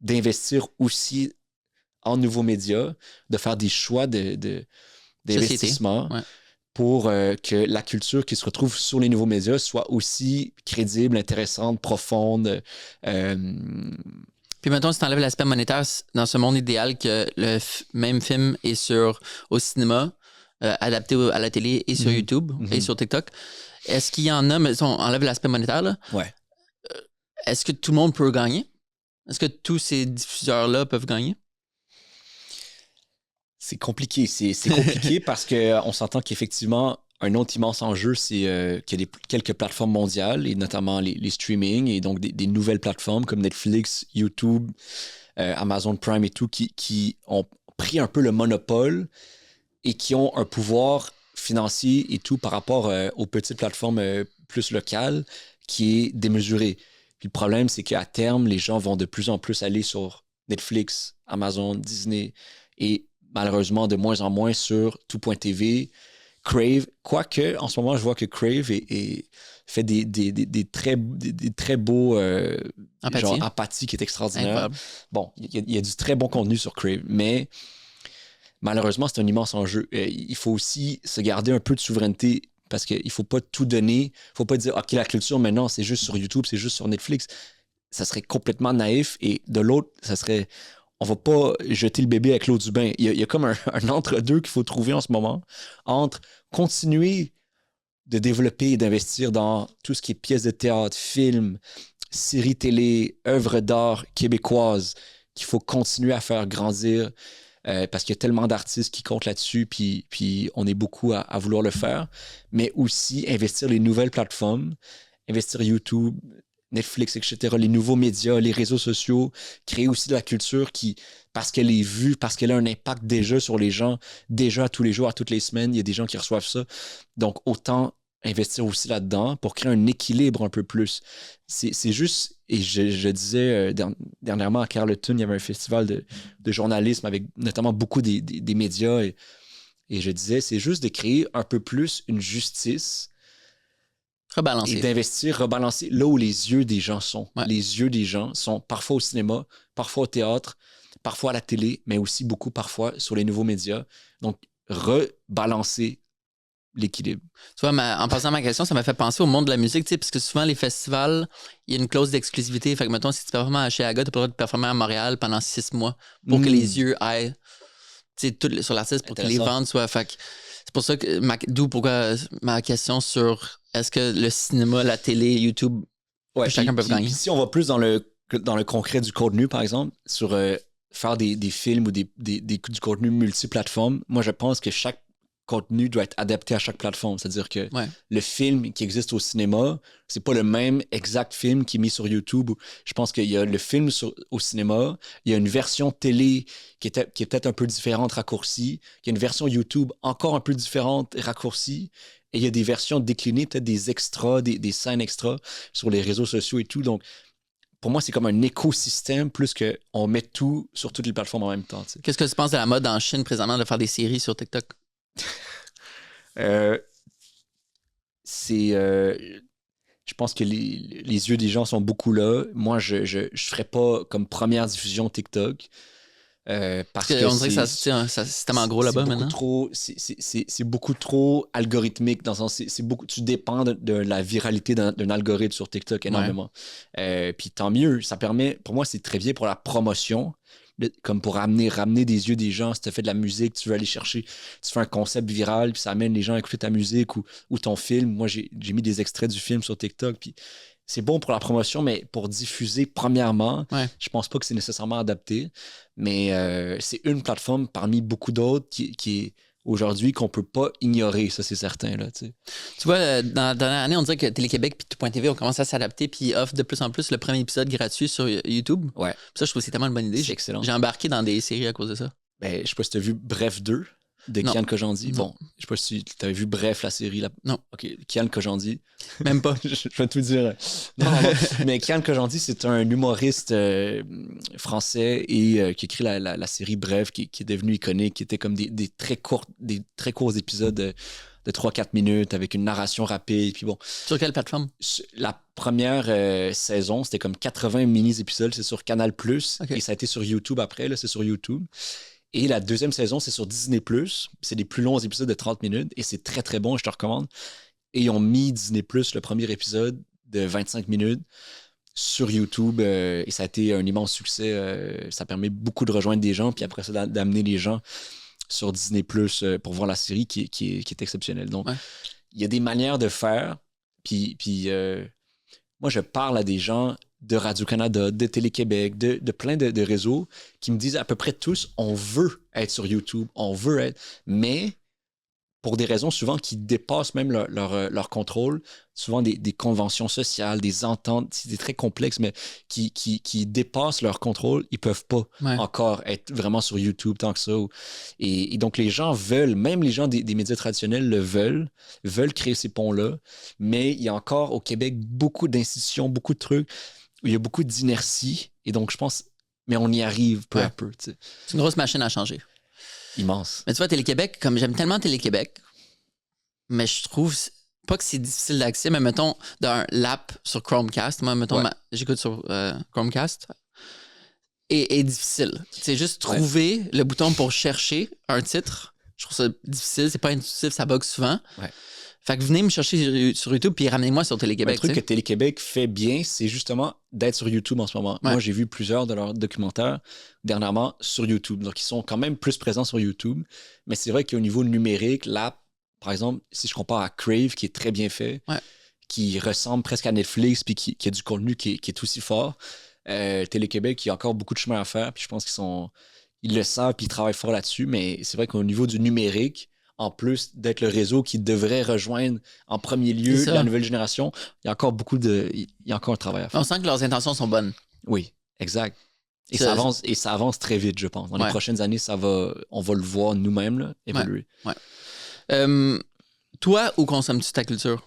d'investir aussi en nouveaux médias, de faire des choix d'investissement Ouais. pour que la culture qui se retrouve sur les nouveaux médias soit aussi crédible, intéressante, profonde. Puis mettons, si tu enlèves l'aspect monétaire, dans ce monde idéal que le même film est au cinéma, adapté à la télé et sur YouTube et sur TikTok, est-ce qu'il y en a, mais on enlève l'aspect monétaire, là, Ouais. est-ce que tout le monde peut gagner? Est-ce que tous ces diffuseurs-là peuvent gagner? C'est compliqué. C'est compliqué parce qu'on s'entend qu'effectivement, un autre immense enjeu, c'est qu'il y a quelques plateformes mondiales, et notamment les streamings, et donc des nouvelles plateformes comme Netflix, YouTube, Amazon Prime et tout, qui ont pris un peu le monopole et qui ont un pouvoir financier et tout par rapport aux petites plateformes plus locales qui est démesuré. Puis le problème, c'est qu'à terme, les gens vont de plus en plus aller sur Netflix, Amazon, Disney et malheureusement de moins en moins sur tout.tv, Crave. Quoique, en ce moment, je vois que Crave fait des très beaux genre Apathie qui est extraordinaire. Incroyable. Bon, il y a du très bon contenu sur Crave, mais malheureusement, c'est un immense enjeu. Il faut aussi se garder un peu de souveraineté parce qu'il ne faut pas tout donner. Il ne faut pas dire, OK, la culture, maintenant, c'est juste sur YouTube, c'est juste sur Netflix. Ça serait complètement naïf. Et de l'autre, ça serait... On va pas jeter le bébé avec l'eau du bain. Il y a comme un entre-deux qu'il faut trouver en ce moment entre continuer de développer et d'investir dans tout ce qui est pièces de théâtre, films, séries télé, œuvres d'art québécoises qu'il faut continuer à faire grandir parce qu'il y a tellement d'artistes qui comptent là-dessus, puis on est beaucoup à vouloir le faire, mais aussi investir les nouvelles plateformes, investir YouTube, Netflix, etc., les nouveaux médias, les réseaux sociaux, créer aussi de la culture qui, parce qu'elle est vue, parce qu'elle a un impact déjà sur les gens, déjà tous les jours, à toutes les semaines, il y a des gens qui reçoivent ça. Donc, autant investir aussi là-dedans pour créer un équilibre un peu plus. C'est juste, et je disais dernièrement à Carleton, il y avait un festival de journalisme avec notamment beaucoup des médias, et je disais, c'est juste de créer un peu plus une justice Rebalancer. et d'investir, rebalancer là où les yeux des gens sont. Ouais. Les yeux des gens sont parfois au cinéma, parfois au théâtre, parfois à la télé, mais aussi beaucoup parfois sur les nouveaux médias. Donc, rebalancer l'équilibre. Tu vois, en passant à ma question, ça m'a fait penser au monde de la musique, tu sais, parce que souvent, les festivals, il y a une clause d'exclusivité. Fait que, mettons, si tu performes à Chicago, tu pas le droit de performer à Montréal pendant 6 mois pour que les yeux aillent, tu sais, tout sur l'artiste, pour que les ventes soient... Fait que c'est pour ça que, d'où pourquoi ma question sur est-ce que le cinéma, la télé, YouTube, chacun peut gagner. Puis si on va plus dans le concret du contenu, par exemple, sur faire des films ou du contenu multiplateforme, moi, je pense que chaque contenu doit être adapté à chaque plateforme. C'est-à-dire que le film qui existe au cinéma, c'est pas le même exact film qui est mis sur YouTube. Je pense qu'il y a le film au cinéma, il y a une version télé qui est peut-être un peu différente, raccourcie. Il y a une version YouTube encore un peu différente, raccourcie. Et il y a des versions déclinées, peut-être des extras, des scènes extras sur les réseaux sociaux et tout. Donc, pour moi, c'est comme un écosystème plus qu'on met tout sur toutes les plateformes en même temps. Tu sais. Qu'est-ce que tu penses de la mode en Chine présentement de faire des séries sur TikTok? je pense que les yeux des gens sont beaucoup là. Moi, je ferais pas comme première diffusion TikTok. Parce que on dirait que c'est tellement gros là-bas maintenant. C'est beaucoup trop algorithmique dans le sens, tu dépends de la viralité d'un algorithme sur TikTok énormément. Puis tant mieux, ça permet, pour moi, c'est très bien pour la promotion, comme pour ramener des yeux des gens. Si tu fais de la musique, tu veux aller chercher, tu fais un concept viral, puis ça amène les gens à écouter ta musique ou ton film. Moi, j'ai mis des extraits du film sur TikTok, puis c'est bon pour la promotion, mais pour diffuser, premièrement, je pense pas que c'est nécessairement adapté. Mais c'est une plateforme parmi beaucoup d'autres qui est aujourd'hui qu'on peut pas ignorer, ça c'est certain. Là, tu vois, dans la dernière année, on dirait que Télé-Québec et Tout.tv ont commencé à s'adapter puis offrent de plus en plus le premier épisode gratuit sur YouTube. Ouais. Ça, je trouve que c'est tellement une bonne idée. C'est excellent. J'ai embarqué dans des séries à cause de ça. Ben, je sais pas si tu as vu Bref 2 de Kian Kojandi. Bon, je sais pas si tu avais vu Bref, la série. Non. OK, Kian Kojandi. Même pas. je vais tout dire. Non, mais Kian Kojandi, c'est un humoriste français et qui écrit la série Bref, qui est devenue iconique, qui était comme des très courts épisodes de 3-4 minutes avec une narration rapide. Puis bon. Sur quelle plateforme? La première saison, c'était comme 80 mini-épisodes. C'est sur Canal+. Okay. Et ça a été sur YouTube après. Là, c'est sur YouTube. Et la deuxième saison, c'est sur Disney+. C'est des plus longs épisodes de 30 minutes. Et c'est très, très bon. Je te recommande. Et ils ont mis Disney+, le premier épisode de 25 minutes sur YouTube. Et ça a été un immense succès. Ça permet beaucoup de rejoindre des gens. Puis après ça, d'amener les gens sur Disney+, pour voir la série qui est exceptionnelle. Donc, il y a des manières de faire. Puis moi, je parle à des gens de Radio-Canada, de Télé-Québec, de plein de réseaux qui me disent à peu près tous, on veut être sur YouTube, on veut être, mais pour des raisons souvent qui dépassent même leur contrôle, souvent des conventions sociales, des ententes, c'est très complexe, mais qui dépassent leur contrôle, ils peuvent pas encore être vraiment sur YouTube tant que ça. Et donc, les gens veulent, même les gens des médias traditionnels veulent créer ces ponts-là, mais il y a encore au Québec beaucoup d'institutions, beaucoup de trucs, où il y a beaucoup d'inertie, et donc je pense, mais on y arrive peu à peu. Tu sais. C'est une grosse machine à changer. Immense. Mais tu vois, Télé-Québec, comme j'aime tellement Télé-Québec, mais je trouve pas que c'est difficile d'accès, mais mettons, d'un l'app sur Chromecast, moi, mettons, j'écoute sur Chromecast, est difficile. C'est juste trouver le bouton pour chercher un titre. Je trouve ça difficile, c'est pas intuitif, ça bug souvent. Fait que venez me chercher sur YouTube puis ramenez-moi sur Télé-Québec. Un truc que Télé-Québec fait bien, c'est justement d'être sur YouTube en ce moment. Moi, j'ai vu plusieurs de leurs documentaires dernièrement sur YouTube. Donc, ils sont quand même plus présents sur YouTube. Mais c'est vrai qu'au niveau numérique, l'app, par exemple, si je compare à Crave, qui est très bien fait, qui ressemble presque à Netflix puis qui a du contenu qui est aussi fort, Télé-Québec, il y a encore beaucoup de chemin à faire. Puis je pense ils le savent puis ils travaillent fort là-dessus. Mais c'est vrai qu'au niveau du numérique, en plus d'être le réseau qui devrait rejoindre en premier lieu la nouvelle génération, il y a encore il y a encore un travail à faire. On sent que leurs intentions sont bonnes. Oui, exact. Et ça avance très vite, je pense. Dans les prochaines années, on va le voir nous-mêmes là, évoluer. Toi, où consommes-tu ta culture?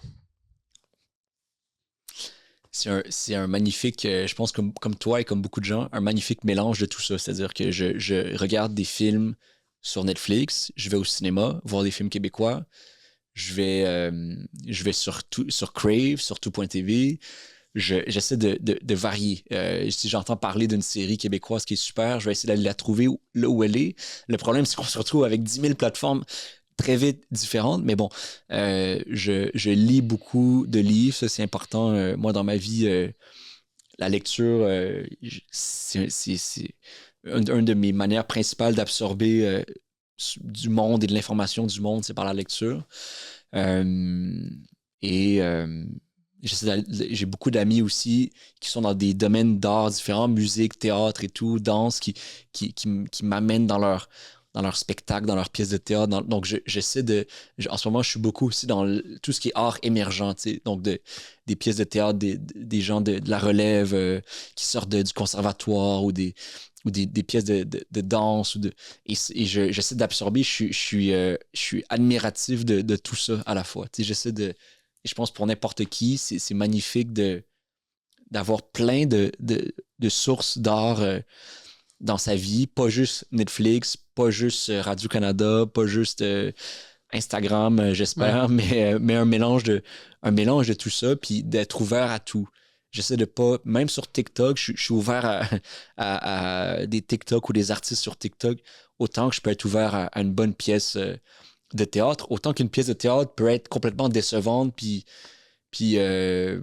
C'est un magnifique, je pense comme toi et comme beaucoup de gens, un magnifique mélange de tout ça. C'est-à-dire que je regarde des films sur Netflix, je vais au cinéma voir des films québécois, je vais sur Crave, sur Tout.tv, j'essaie de varier. Si j'entends parler d'une série québécoise qui est super, je vais essayer d'aller la trouver là où elle est. Le problème, c'est qu'on se retrouve avec 10 000 plateformes très vite différentes, mais bon, je lis beaucoup de livres, ça c'est important. Moi, dans ma vie, la lecture, c'est une de mes manières principales d'absorber du monde et de l'information du monde, c'est par la lecture. J'ai beaucoup d'amis aussi qui sont dans des domaines d'art différents, musique, théâtre et tout, danse, qui m'amènent dans leur spectacle, dans leurs pièces de théâtre. Donc, en ce moment, je suis beaucoup aussi dans tout ce qui est art émergent, donc des pièces de théâtre, des gens de la relève qui sortent du conservatoire ou des pièces de danse. Et j'essaie d'absorber, je suis admiratif de tout ça à la fois. Et je pense pour n'importe qui, c'est magnifique d'avoir plein de sources d'art dans sa vie, pas juste Netflix, pas juste Radio-Canada, pas juste Instagram, j'espère, mais un mélange de tout ça, puis d'être ouvert à tout. J'essaie de pas, même sur TikTok, je suis ouvert à des TikTok ou des artistes sur TikTok, autant que je peux être ouvert à une bonne pièce de théâtre, autant qu'une pièce de théâtre peut être complètement décevante, puis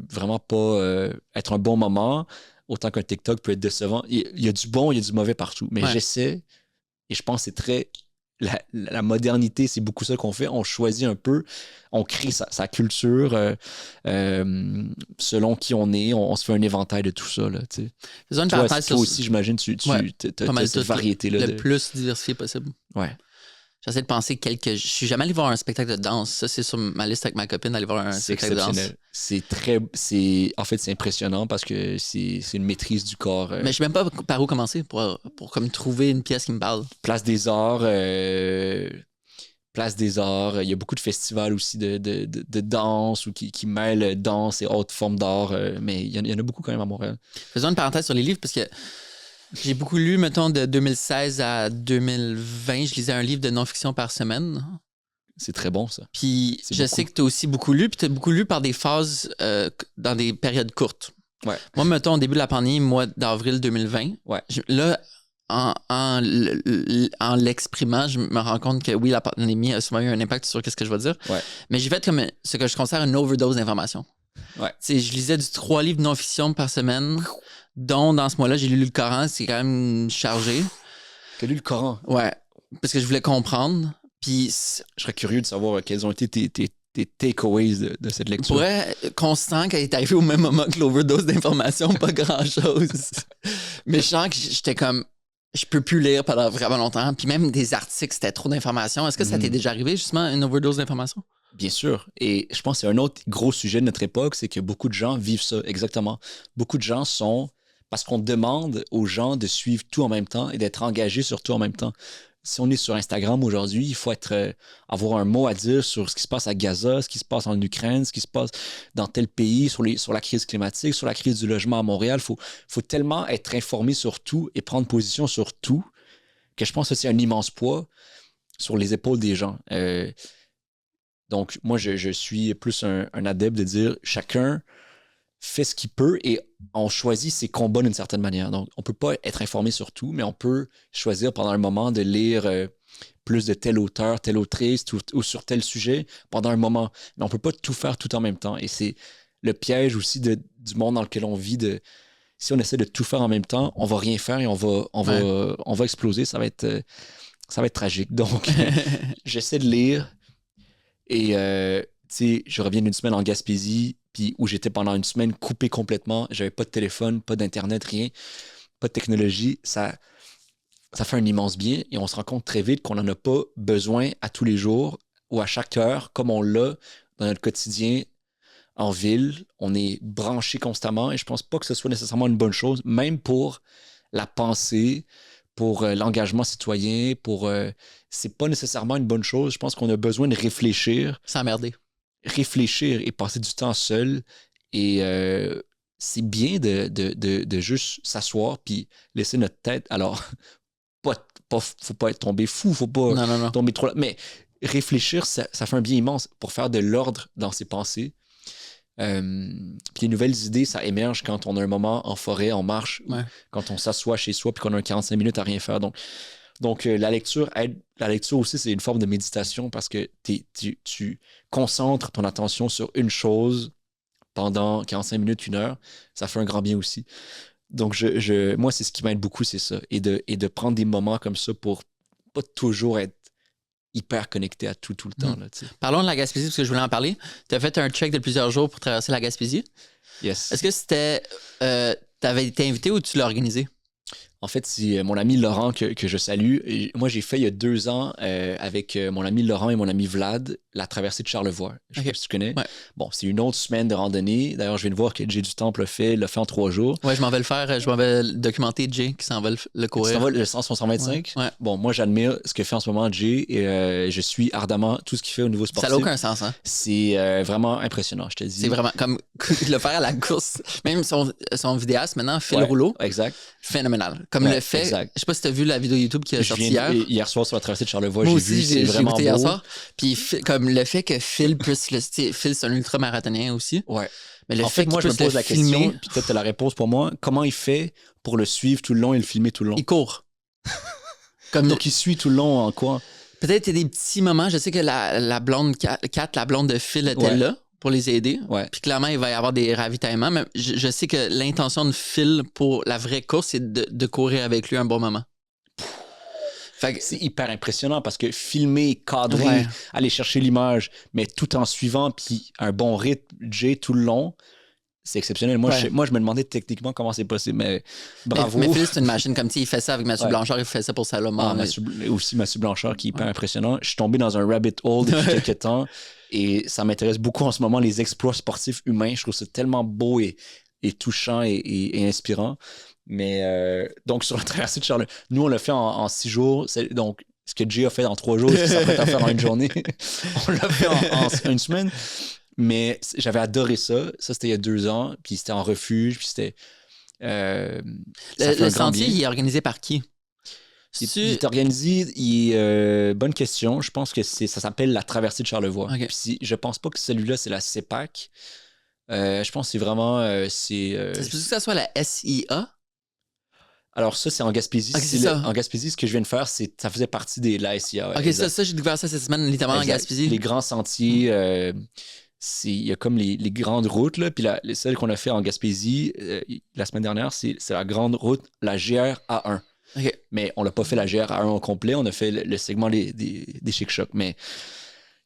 vraiment pas être un bon moment, autant qu'un TikTok peut être décevant. Il y a du bon, il y a du mauvais partout, mais j'essaie, et je pense que c'est très... La modernité, c'est beaucoup ça qu'on fait. On choisit un peu, on crée sa culture selon qui on est. On se fait un éventail de tout ça. Là, toi aussi, j'imagine, tu as cette variété-là. Le plus diversifié possible. Ouais. J'essaie de penser Je suis jamais allé voir un spectacle de danse. Ça, c'est sur ma liste avec ma copine d'aller voir un spectacle de danse. En fait, c'est impressionnant parce que c'est une maîtrise du corps. Mais je sais même pas par où commencer pour comme trouver une pièce qui me parle. Place des Arts. Il y a beaucoup de festivals aussi de danse ou qui mêlent danse et autres formes d'art. Mais il y en a beaucoup quand même à Montréal. Faisons une parenthèse sur les livres parce que j'ai beaucoup lu, mettons, de 2016 à 2020. Je lisais un livre de non-fiction par semaine. C'est très bon, ça. Puis je sais que tu as aussi beaucoup lu, puis tu as beaucoup lu par des phases dans des périodes courtes. Ouais. Moi, mettons, au début de la pandémie, mois d'avril 2020, là, en l'exprimant, je me rends compte que oui, la pandémie a souvent eu un impact sur ce que je vais dire. Ouais. Mais j'ai fait comme ce que je considère une overdose d'informations. Ouais. Je lisais 3 livres de non-fiction par semaine, dont dans ce mois-là, j'ai lu le Coran. C'est quand même chargé. Tu as lu le Coran? Ouais. Parce que je voulais comprendre. Puis je serais curieux de savoir quels ont été tes takeaways de cette lecture. Pour vrai, constant qu'elle est arrivée au même moment que l'overdose d'informations, pas grand-chose. Mais je sens que j'étais comme... Je peux plus lire pendant vraiment longtemps. Puis même des articles, c'était trop d'informations. Est-ce que ça t'est déjà arrivé, justement, une overdose d'informations? Bien sûr. Et je pense que c'est un autre gros sujet de notre époque, c'est que beaucoup de gens vivent ça, exactement. Beaucoup de gens sont... Parce qu'on demande aux gens de suivre tout en même temps et d'être engagés sur tout en même temps. Si on est sur Instagram aujourd'hui, il faut avoir un mot à dire sur ce qui se passe à Gaza, ce qui se passe en Ukraine, ce qui se passe dans tel pays, sur la crise climatique, sur la crise du logement à Montréal. Il faut tellement être informé sur tout et prendre position sur tout que je pense que c'est un immense poids sur les épaules des gens. Donc, moi, je suis plus un adepte de dire chacun fait ce qu'il peut et on choisit ses combats d'une certaine manière. Donc, on ne peut pas être informé sur tout, mais on peut choisir pendant un moment de lire plus de tel auteur, telle autrice ou sur tel sujet pendant un moment. Mais on ne peut pas tout faire tout en même temps. Et c'est le piège aussi du monde dans lequel on vit. Si on essaie de tout faire en même temps, on ne va rien faire et on va exploser. Ça va être tragique. Donc, j'essaie de lire et je reviens d'une semaine en Gaspésie puis où j'étais pendant une semaine coupé complètement. J'avais pas de téléphone, pas d'Internet, rien, pas de technologie. Ça fait un immense bien et on se rend compte très vite qu'on n'en a pas besoin à tous les jours ou à chaque heure comme on l'a dans notre quotidien en ville. On est branché constamment et je pense pas que ce soit nécessairement une bonne chose, même pour la pensée, pour l'engagement citoyen, c'est pas nécessairement une bonne chose. Je pense qu'on a besoin de réfléchir. S'emmerder. Réfléchir et passer du temps seul. Et c'est bien de juste s'asseoir puis laisser notre tête. Alors, faut pas être tombé fou, faut pas tomber trop là. Mais réfléchir, ça fait un bien immense pour faire de l'ordre dans ses pensées. Puis les nouvelles idées, ça émerge quand on a un moment en forêt, en marche, quand on s'assoit chez soi puis qu'on a 45 minutes à rien faire. Donc, la lecture aussi, c'est une forme de méditation parce que tu concentres ton attention sur une chose pendant 45 minutes, 1 heure. Ça fait un grand bien aussi. Donc, moi, c'est ce qui m'aide beaucoup, c'est ça. Et de prendre des moments comme ça pour pas toujours être hyper connecté à tout le temps. Là, Parlons de la Gaspésie, parce que je voulais en parler. Tu as fait un trek de plusieurs jours pour traverser la Gaspésie. Yes. Est-ce que c'était... t'avais été invité ou tu l'as organisé? En fait, c'est mon ami Laurent que je salue. Et moi, j'ai fait il y a 2 ans avec mon ami Laurent et mon ami Vlad la traversée de Charlevoix. Je sais pas si tu connais. Ouais. Bon, c'est une autre semaine de randonnée. D'ailleurs, je viens de voir que Jay du Temple l'a fait en 3 jours. Ouais, je m'en vais le faire. Je m'en vais documenter Jay qui s'en va le courir. Tu t'en vas le 125? Ouais. Bon, moi, j'admire ce que fait en ce moment Jay et je suis ardemment tout ce qu'il fait au niveau sportif. Ça n'a aucun sens, hein? C'est vraiment impressionnant, je te dis. C'est vraiment comme le faire à la course. Même son vidéaste maintenant, Phil Rouleau. Exact. Phénoménal. Comme Ouais, le fait, exact. je sais pas si tu as vu la vidéo YouTube qui est Je sortie viens hier. hier soir sur la traversée de Charlevoix, Moi j'ai aussi, vu, c'est j'ai vraiment écouté beau. hier soir. Puis comme le fait que Phil puisse Phil, c'est un ultra-marathonien aussi. Ouais. Mais le En fait fait, moi, qu'il je me puisse pose le la filmer, question, puis peut-être tu as la réponse pour moi. Comment il fait pour le suivre tout le long et le filmer tout le long? il court. Comme Donc, il suit tout le long en quoi? peut-être il y a des petits moments. Je sais que la blonde Kat, la blonde de Phil, était Ouais. là pour les aider. Ouais. Puis clairement, il va y avoir des ravitaillements. Mais je sais que l'intention de Phil pour la vraie course, c'est de courir avec lui un bon moment. Fait que, C'est hyper impressionnant parce que filmer, cadrer, Ouais. aller chercher l'image, mais tout en suivant, puis un bon rythme, Jay, tout le long, c'est exceptionnel. Moi, Ouais. moi, je me demandais techniquement comment c'est possible, mais bravo. Mais Phil, c'est une machine comme il fait ça avec Mathieu Ouais. Blanchard, il fait ça pour Salomon. Aussi Mathieu Blanchard qui est hyper impressionnant. Je suis tombé dans un rabbit hole depuis quelques temps et ça m'intéresse beaucoup en ce moment, les exploits sportifs humains. Je trouve ça tellement beau et touchant et inspirant. Mais donc, sur la traversée de Charlevoix, nous, on l'a fait en 6 jours. Donc, ce que Jay a fait en 3 jours, ça s'apprête à faire en une journée. On l'a fait en une semaine. Mais j'avais adoré ça. Ça, c'était il y a 2 ans. Puis c'était en refuge. Puis c'était. Le sentier, il est organisé par qui? Il est organisé. Bonne question. Je pense que ça s'appelle la traversée de Charlevoix. Okay. Puis je pense pas que celui-là, c'est la CEPAC. Je pense que c'est vraiment. C'est possible que ça soit la SIA? Alors, ça, c'est en Gaspésie. Okay, c'est ça. En Gaspésie, ce que je viens de faire, ça faisait partie de la SIA. Ok, ça, j'ai découvert ça cette semaine, littéralement en Gaspésie. Les grands sentiers, il y a comme les grandes routes, là, puis celle qu'on a fait en Gaspésie la semaine dernière, c'est la grande route, la GR-A1. Okay. Mais on l'a pas fait la GR-A1 au complet, on a fait le segment des Chic-Chocs. Mais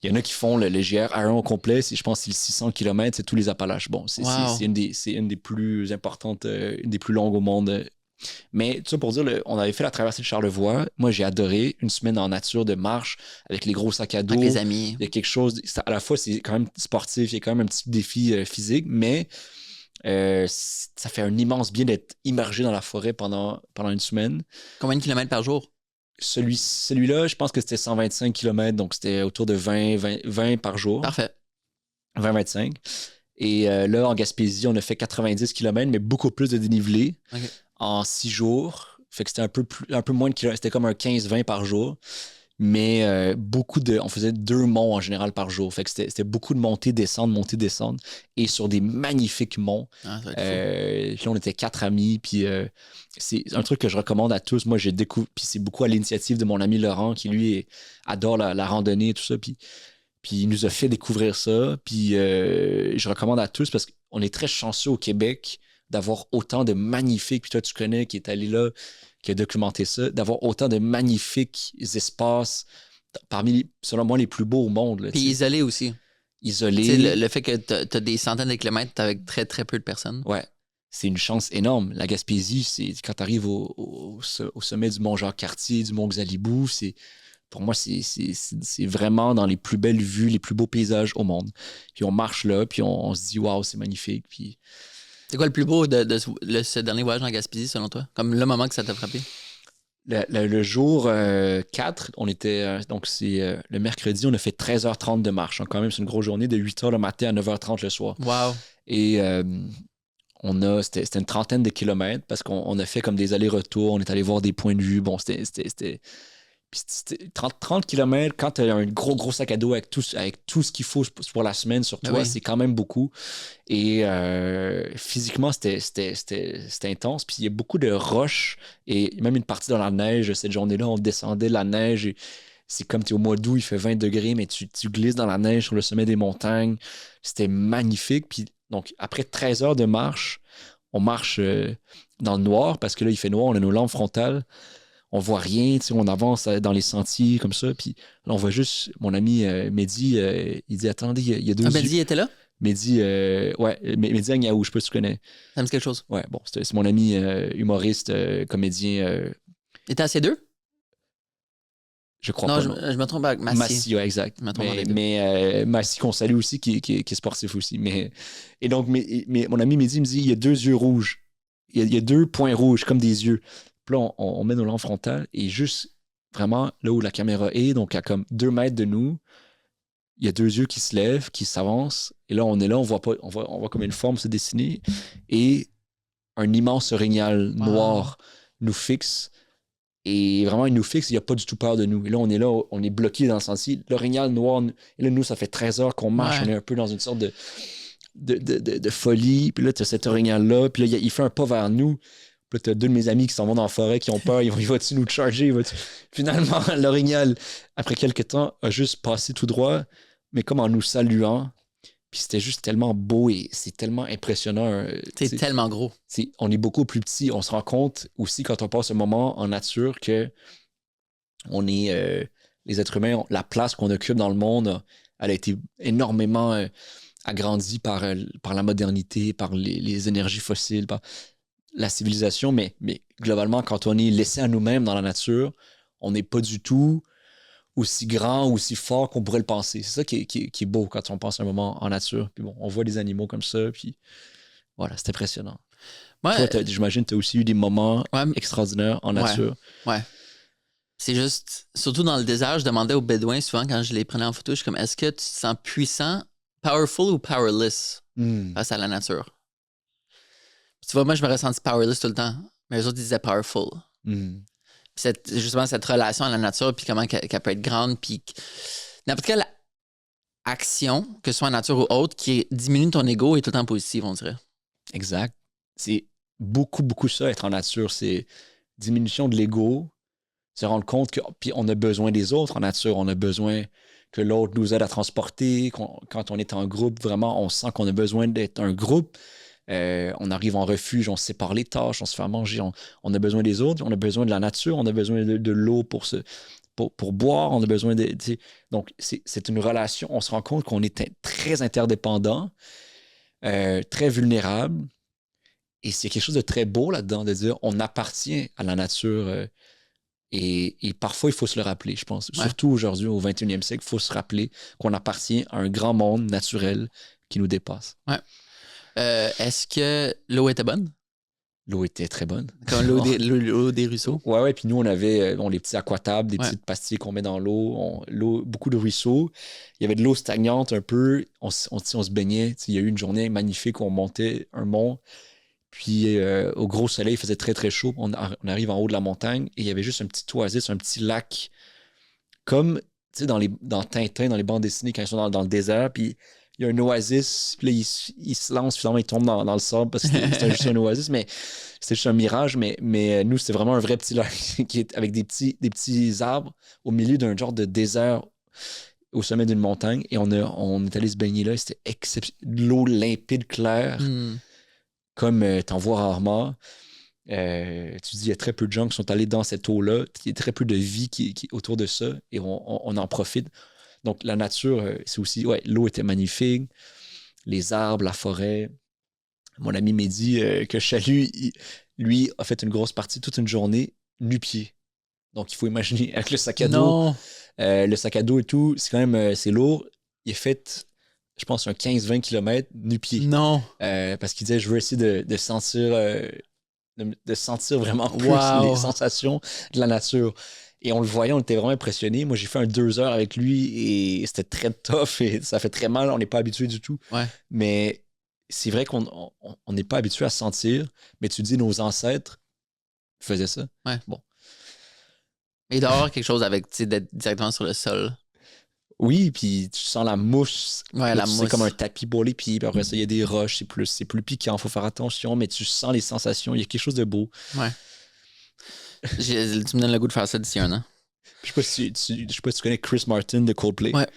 il y en a qui font le GR-A1 au complet, je pense que c'est le 600 km, c'est tous les Appalaches. Bon, c'est une des plus importantes, une des plus longues au monde. Mais tout ça pour dire, on avait fait la traversée de Charlevoix. Moi, j'ai adoré une semaine en nature de marche avec les gros sacs à dos. Avec les amis. Il y a quelque chose, à la fois, c'est quand même sportif, il y a quand même un petit défi physique, mais ça fait un immense bien d'être immergé dans la forêt pendant une semaine. Combien de kilomètres par jour? Celui-là, je pense que c'était 125 km, donc c'était autour de 20 par jour. Parfait. 20-25. Et là, en Gaspésie, on a fait 90 km, mais beaucoup plus de dénivelé. Okay. En 6 jours. Fait que c'était un peu moins de kilomètres. C'était comme un 15-20 par jour. Mais on faisait 2 monts en général par jour. Fait que c'était beaucoup de montées, descendre. Et sur des magnifiques monts. Puis là, on était 4 amis. Puis c'est un truc que je recommande à tous. Moi, j'ai découvert. Puis c'est beaucoup à l'initiative de mon ami Laurent, qui lui adore la randonnée et tout ça. Puis il nous a fait découvrir ça. Puis je recommande à tous parce qu'on est très chanceux au Québec d'avoir autant de magnifiques, puis toi tu connais, qui est allé là, qui a documenté ça, d'avoir autant de magnifiques espaces parmi, selon moi, les plus beaux au monde. Là, puis isolés aussi. Isolés. Le fait que tu as des centaines de kilomètres avec très, très peu de personnes. Ouais. C'est une chance énorme. La Gaspésie, c'est quand tu arrives au sommet du mont Jacques-Cartier, du mont Xalibou, pour moi, c'est vraiment dans les plus belles vues, les plus beaux paysages au monde. Puis on marche là, puis on se dit, waouh, c'est magnifique. Puis c'est quoi le plus beau de ce dernier voyage en Gaspésie, selon toi? Comme le moment que ça t'a frappé? Le jour 4, on était. Donc, c'est le mercredi, on a fait 13h30 de marche. Quand même, c'est une grosse journée de 8h le matin à 9h30 le soir. Wow! Et c'était une trentaine de kilomètres parce qu'on a fait comme des allers-retours. On est allé voir des points de vue. Bon, c'était 30 km, quand tu as un gros sac à dos avec tout ce qu'il faut pour la semaine sur toi, c'est quand même beaucoup. Et physiquement, c'était intense. Puis il y a beaucoup de roches et même une partie dans la neige. Cette journée-là, on descendait la neige. Et c'est comme tu es au mois d'août, il fait 20 degrés, mais tu glisses dans la neige sur le sommet des montagnes. C'était magnifique. Puis donc, après 13 heures de marche, on marche dans le noir parce que là, il fait noir, on a nos lampes frontales. On voit rien, on avance dans les sentiers comme ça, puis là, on voit juste mon ami Mehdi, il dit, attendez, il y a 2 Mehdi était là? Mehdi, ouais, Mehdi Agnaou, je sais pas si tu connais. Ça me dit quelque chose. Ouais, bon, c'est mon ami humoriste, comédien. Il était à C2? Je crois pas. Non, je me trompe avec Massy. Massy, ouais, exact. Mais Massy, qu'on salue aussi, qui est sportif aussi. Et donc, mon ami Mehdi me dit, il y a 2 yeux rouges. Il y a 2 points rouges, comme des yeux. Puis là, on met nos lampes frontales et juste vraiment là où la caméra est, donc à comme 2 mètres de nous, il y a 2 yeux qui se lèvent, qui s'avancent. Et là, on est là, on voit comme une forme se dessiner et un immense orignal noir nous fixe. Et vraiment, il nous fixe, il n'y a pas du tout peur de nous. Et là, on est bloqué dans le sentier. L'orignal noir, et là, nous, ça fait 13 heures qu'on marche, on est un peu dans une sorte de folie. Puis là, tu as cet orignal-là, puis là, il fait un pas vers nous. Puis là, tu as deux de mes amis qui s'en vont dans la forêt, qui ont peur, il va-tu nous charger? Finalement, l'orignal, après quelques temps, a juste passé tout droit, mais comme en nous saluant. Puis c'était juste tellement beau et c'est tellement impressionnant. C'est tellement gros. On est beaucoup plus petit. On se rend compte aussi quand on passe un moment en nature que on est les êtres humains, la place qu'on occupe dans le monde, elle a été énormément agrandie par la modernité, par les énergies fossiles, par la civilisation. Mais globalement, quand on est laissé à nous-mêmes dans la nature, on n'est pas du tout aussi grand, aussi fort qu'on pourrait le penser. C'est ça qui est beau quand on passe un moment en nature. Puis bon, on voit des animaux comme ça, puis voilà, c'est impressionnant. Ouais, toi, j'imagine que tu as aussi eu des moments extraordinaires en nature. Ouais. C'est juste, surtout dans le désert, je demandais aux Bédouins souvent quand je les prenais en photo, je suis comme, est-ce que tu te sens puissant, powerful ou powerless face à la nature? Puis tu vois, moi, je me ressentis powerless tout le temps, mais eux autres, ils disaient powerful. Justement, cette relation à la nature, puis comment qu'elle peut être grande, puis n'importe quelle action, que ce soit en nature ou autre, qui diminue ton ego est tout le temps positive, on dirait. Exact. C'est beaucoup, beaucoup ça, être en nature. C'est diminution de l'ego, se rendre compte que puis on a besoin des autres en nature, on a besoin que l'autre nous aide à transporter. Quand on est en groupe, vraiment, on sent qu'on a besoin d'être un groupe. On arrive en refuge, on sépare les tâches, on se fait manger, on a besoin des autres, on a besoin de la nature, on a besoin de l'eau pour boire, on a besoin de... Donc, c'est une relation, on se rend compte qu'on est très interdépendants, très vulnérables, et c'est quelque chose de très beau là-dedans, de dire on appartient à la nature, et parfois, il faut se le rappeler, je pense. Ouais. Surtout aujourd'hui, au 21e siècle, il faut se rappeler qu'on appartient à un grand monde naturel qui nous dépasse. Ouais. Est-ce que l'eau était bonne? L'eau était très bonne. Comme l'eau des ruisseaux? Ouais. Puis nous, on avait les petits aquatables, des petites pastilles qu'on met dans l'eau. Beaucoup de ruisseaux. Il y avait de l'eau stagnante un peu. On se baignait. Il y a eu une journée magnifique où on montait un mont. Puis au gros soleil, il faisait très, très chaud. On arrive en haut de la montagne et il y avait juste un petit oasis, un petit lac. Comme dans Tintin, dans les bandes dessinées, quand ils sont dans le désert. Puis il y a un oasis, puis là, il se lance, finalement, il tombe dans le sable parce que c'était juste un oasis, mais c'était juste un mirage. Mais nous, c'était vraiment un vrai petit lac qui est avec des petits arbres au milieu d'un genre de désert au sommet d'une montagne. Et on est allé se baigner là. C'était de l'eau limpide, claire, comme t'en vois rarement. Tu dis, il y a très peu de gens qui sont allés dans cette eau-là. Il y a très peu de vie qui autour de ça et on en profite. Donc, la nature, c'est aussi... Ouais, l'eau était magnifique. Les arbres, la forêt. Mon ami m'a dit que Chalut, lui, a fait une grosse partie, toute une journée, nu-pied. Donc, il faut imaginer, avec le sac à dos. Le sac à dos et tout, c'est quand même... c'est lourd. Il a fait, je pense, un 15-20 km nu-pied. Non. Parce qu'il disait, je veux essayer de sentir... de sentir vraiment plus les sensations de la nature. Et on le voyait, on était vraiment impressionnés. Moi, j'ai fait un 2 heures avec lui et c'était très tough et ça fait très mal. On n'est pas habitué du tout. Ouais. Mais c'est vrai qu'on n'est pas habitué à sentir. Mais tu dis, nos ancêtres faisaient ça. Ouais. Bon. Mais il doit y avoir quelque chose avec, tu sais, d'être directement sur le sol. Oui, puis tu sens la mousse. Ouais, la mousse. C'est comme un tapis pour les pieds. Puis après ça, il y a des roches. C'est plus piquant. Il faut faire attention. Mais tu sens les sensations. Il y a quelque chose de beau. Ouais. Tu me donnes le goût de faire ça d'ici un an. Je sais pas si tu connais Chris Martin de Coldplay. Ouais.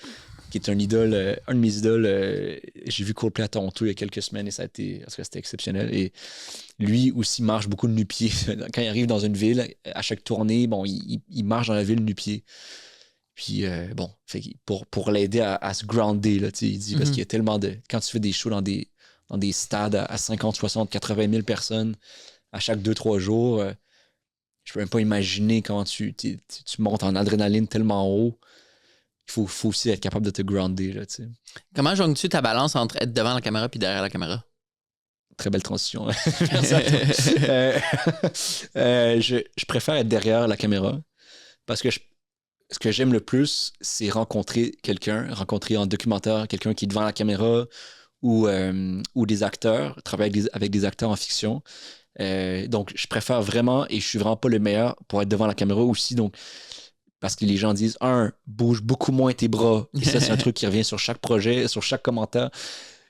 Qui est un de mes idoles. J'ai vu Coldplay à Toronto il y a quelques semaines et c'était exceptionnel. Et lui aussi marche beaucoup de nu-pieds. Quand il arrive dans une ville, à chaque tournée, bon, il marche dans la ville nu-pieds. Puis, bon, fait pour l'aider à se grounder, là, il dit, parce qu'il y a tellement de... Quand tu fais des shows dans des stades à 50, 60, 80 000 personnes à chaque 2-3 jours, je peux même pas imaginer comment tu montes en adrénaline tellement haut. Il faut aussi être capable de te grounder, là, tu sais. Comment jongles-tu ta balance entre être devant la caméra puis derrière la caméra? Très belle transition. Merci à toi. Je préfère être derrière la caméra parce que ce que j'aime le plus, c'est rencontrer en documentaire, quelqu'un qui est devant la caméra ou des acteurs, travailler avec des acteurs en fiction. Donc, je préfère vraiment, et je suis vraiment pas le meilleur pour être devant la caméra aussi. Donc, parce que les gens disent, bouge beaucoup moins tes bras. Et ça, c'est un truc qui revient sur chaque projet, sur chaque commentaire.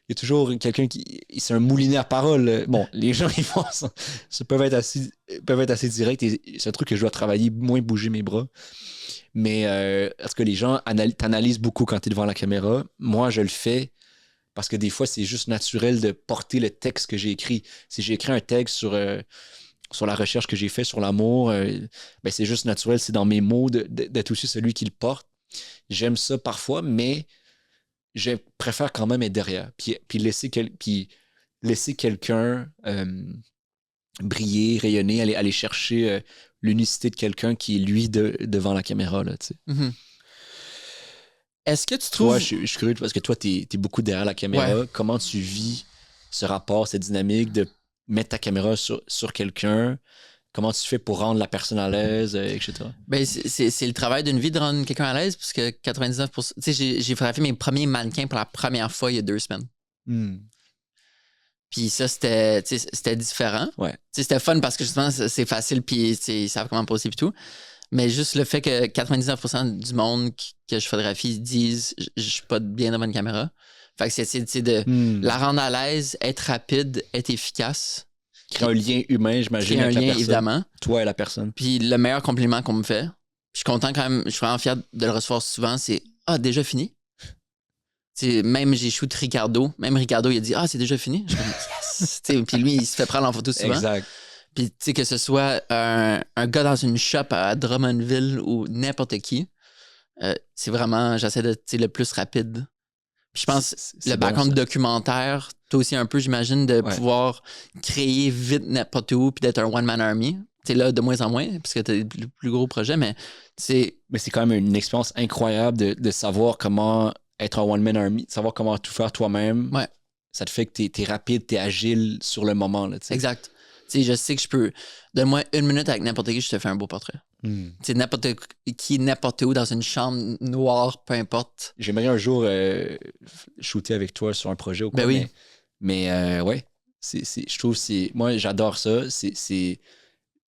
Il y a toujours quelqu'un qui. C'est un moulinet à parole. Bon, les gens, ils font ça. Ça peuvent être assez directs. Et c'est un truc que je dois travailler, moins bouger mes bras. Mais est-ce que les gens t'analysent beaucoup quand tu es devant la caméra? Moi, je le fais parce que des fois, c'est juste naturel de porter le texte que j'ai écrit. Si j'ai écrit un texte sur la recherche que j'ai fait sur l'amour, ben c'est juste naturel, c'est dans mes mots d'être aussi celui qui le porte. J'aime ça parfois, mais je préfère quand même être derrière. Puis laisser quelqu'un briller, rayonner, aller chercher l'unicité de quelqu'un qui est lui devant la caméra. Là, tu sais. Mm-hmm. Est-ce que tu trouves... Toi, je suis curieux parce que toi, t'es beaucoup derrière la caméra. Ouais. Comment tu vis ce rapport, cette dynamique de mettre ta caméra sur quelqu'un? Comment tu fais pour rendre la personne à l'aise, etc.? Ben, c'est le travail d'une vie de rendre quelqu'un à l'aise, parce que 99%... Tu sais, j'ai photographié mes premiers mannequins pour la première fois il y a 2 semaines. Puis ça, c'était différent. Ouais. C'était fun parce que justement, c'est facile, puis ils savent comment poser et tout. Mais juste le fait que 99% du monde que je photographie disent je suis pas bien devant une caméra. Fait que c'est de la rendre à l'aise, être rapide, être efficace. Créer un lien humain, j'imagine. Créer un lien, évidemment. Toi et la personne. Puis le meilleur compliment qu'on me fait, je suis content quand même, je suis vraiment fier de le recevoir souvent, c'est « Ah, déjà fini? » Même j'ai shoot Ricardo, même Ricardo, il a dit « Ah, c'est déjà fini? » Je suis comme « Yes! » Puis lui, il se fait prendre en photo souvent. Exact. Puis, tu sais, que ce soit un gars dans une shop à Drummondville ou n'importe qui, c'est vraiment, j'essaie d'être le plus rapide. Puis je pense, le background documentaire, toi aussi un peu, j'imagine, de pouvoir créer vite n'importe où puis d'être un one-man army. Tu sais, là, de moins en moins, parce que t'as le plus gros projet, mais c'est... Mais c'est quand même une expérience incroyable de savoir comment être un one-man army, de savoir comment tout faire toi-même. Ouais. Ça te fait que t'es rapide, t'es agile sur le moment. Là, exact. Tu sais, je sais que je peux... Donne-moi 1 minute avec n'importe qui, je te fais un beau portrait. Tu sais, n'importe qui, n'importe où, dans une chambre noire, peu importe. J'aimerais un jour shooter avec toi sur un projet ou quoi. Ben oui. Mais ouais, je trouve moi, j'adore ça. C'est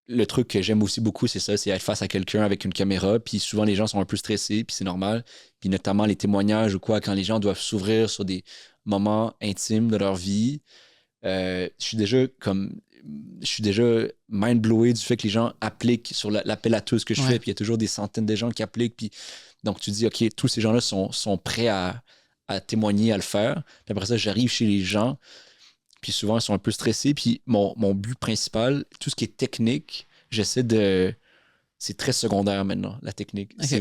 le truc que j'aime aussi beaucoup, c'est ça, c'est être face à quelqu'un avec une caméra. Puis souvent, les gens sont un peu stressés, puis c'est normal. Puis notamment les témoignages ou quoi, quand les gens doivent s'ouvrir sur des moments intimes de leur vie. Je suis déjà mind-blowé du fait que les gens appliquent sur l'appel à tous que je fais, puis il y a toujours des centaines de gens qui appliquent, puis donc tu dis, OK, tous ces gens-là sont prêts à témoigner, à le faire. Puis après ça, j'arrive chez les gens, puis souvent, ils sont un peu stressés, puis mon but principal, tout ce qui est technique, c'est très secondaire maintenant, la technique. Okay.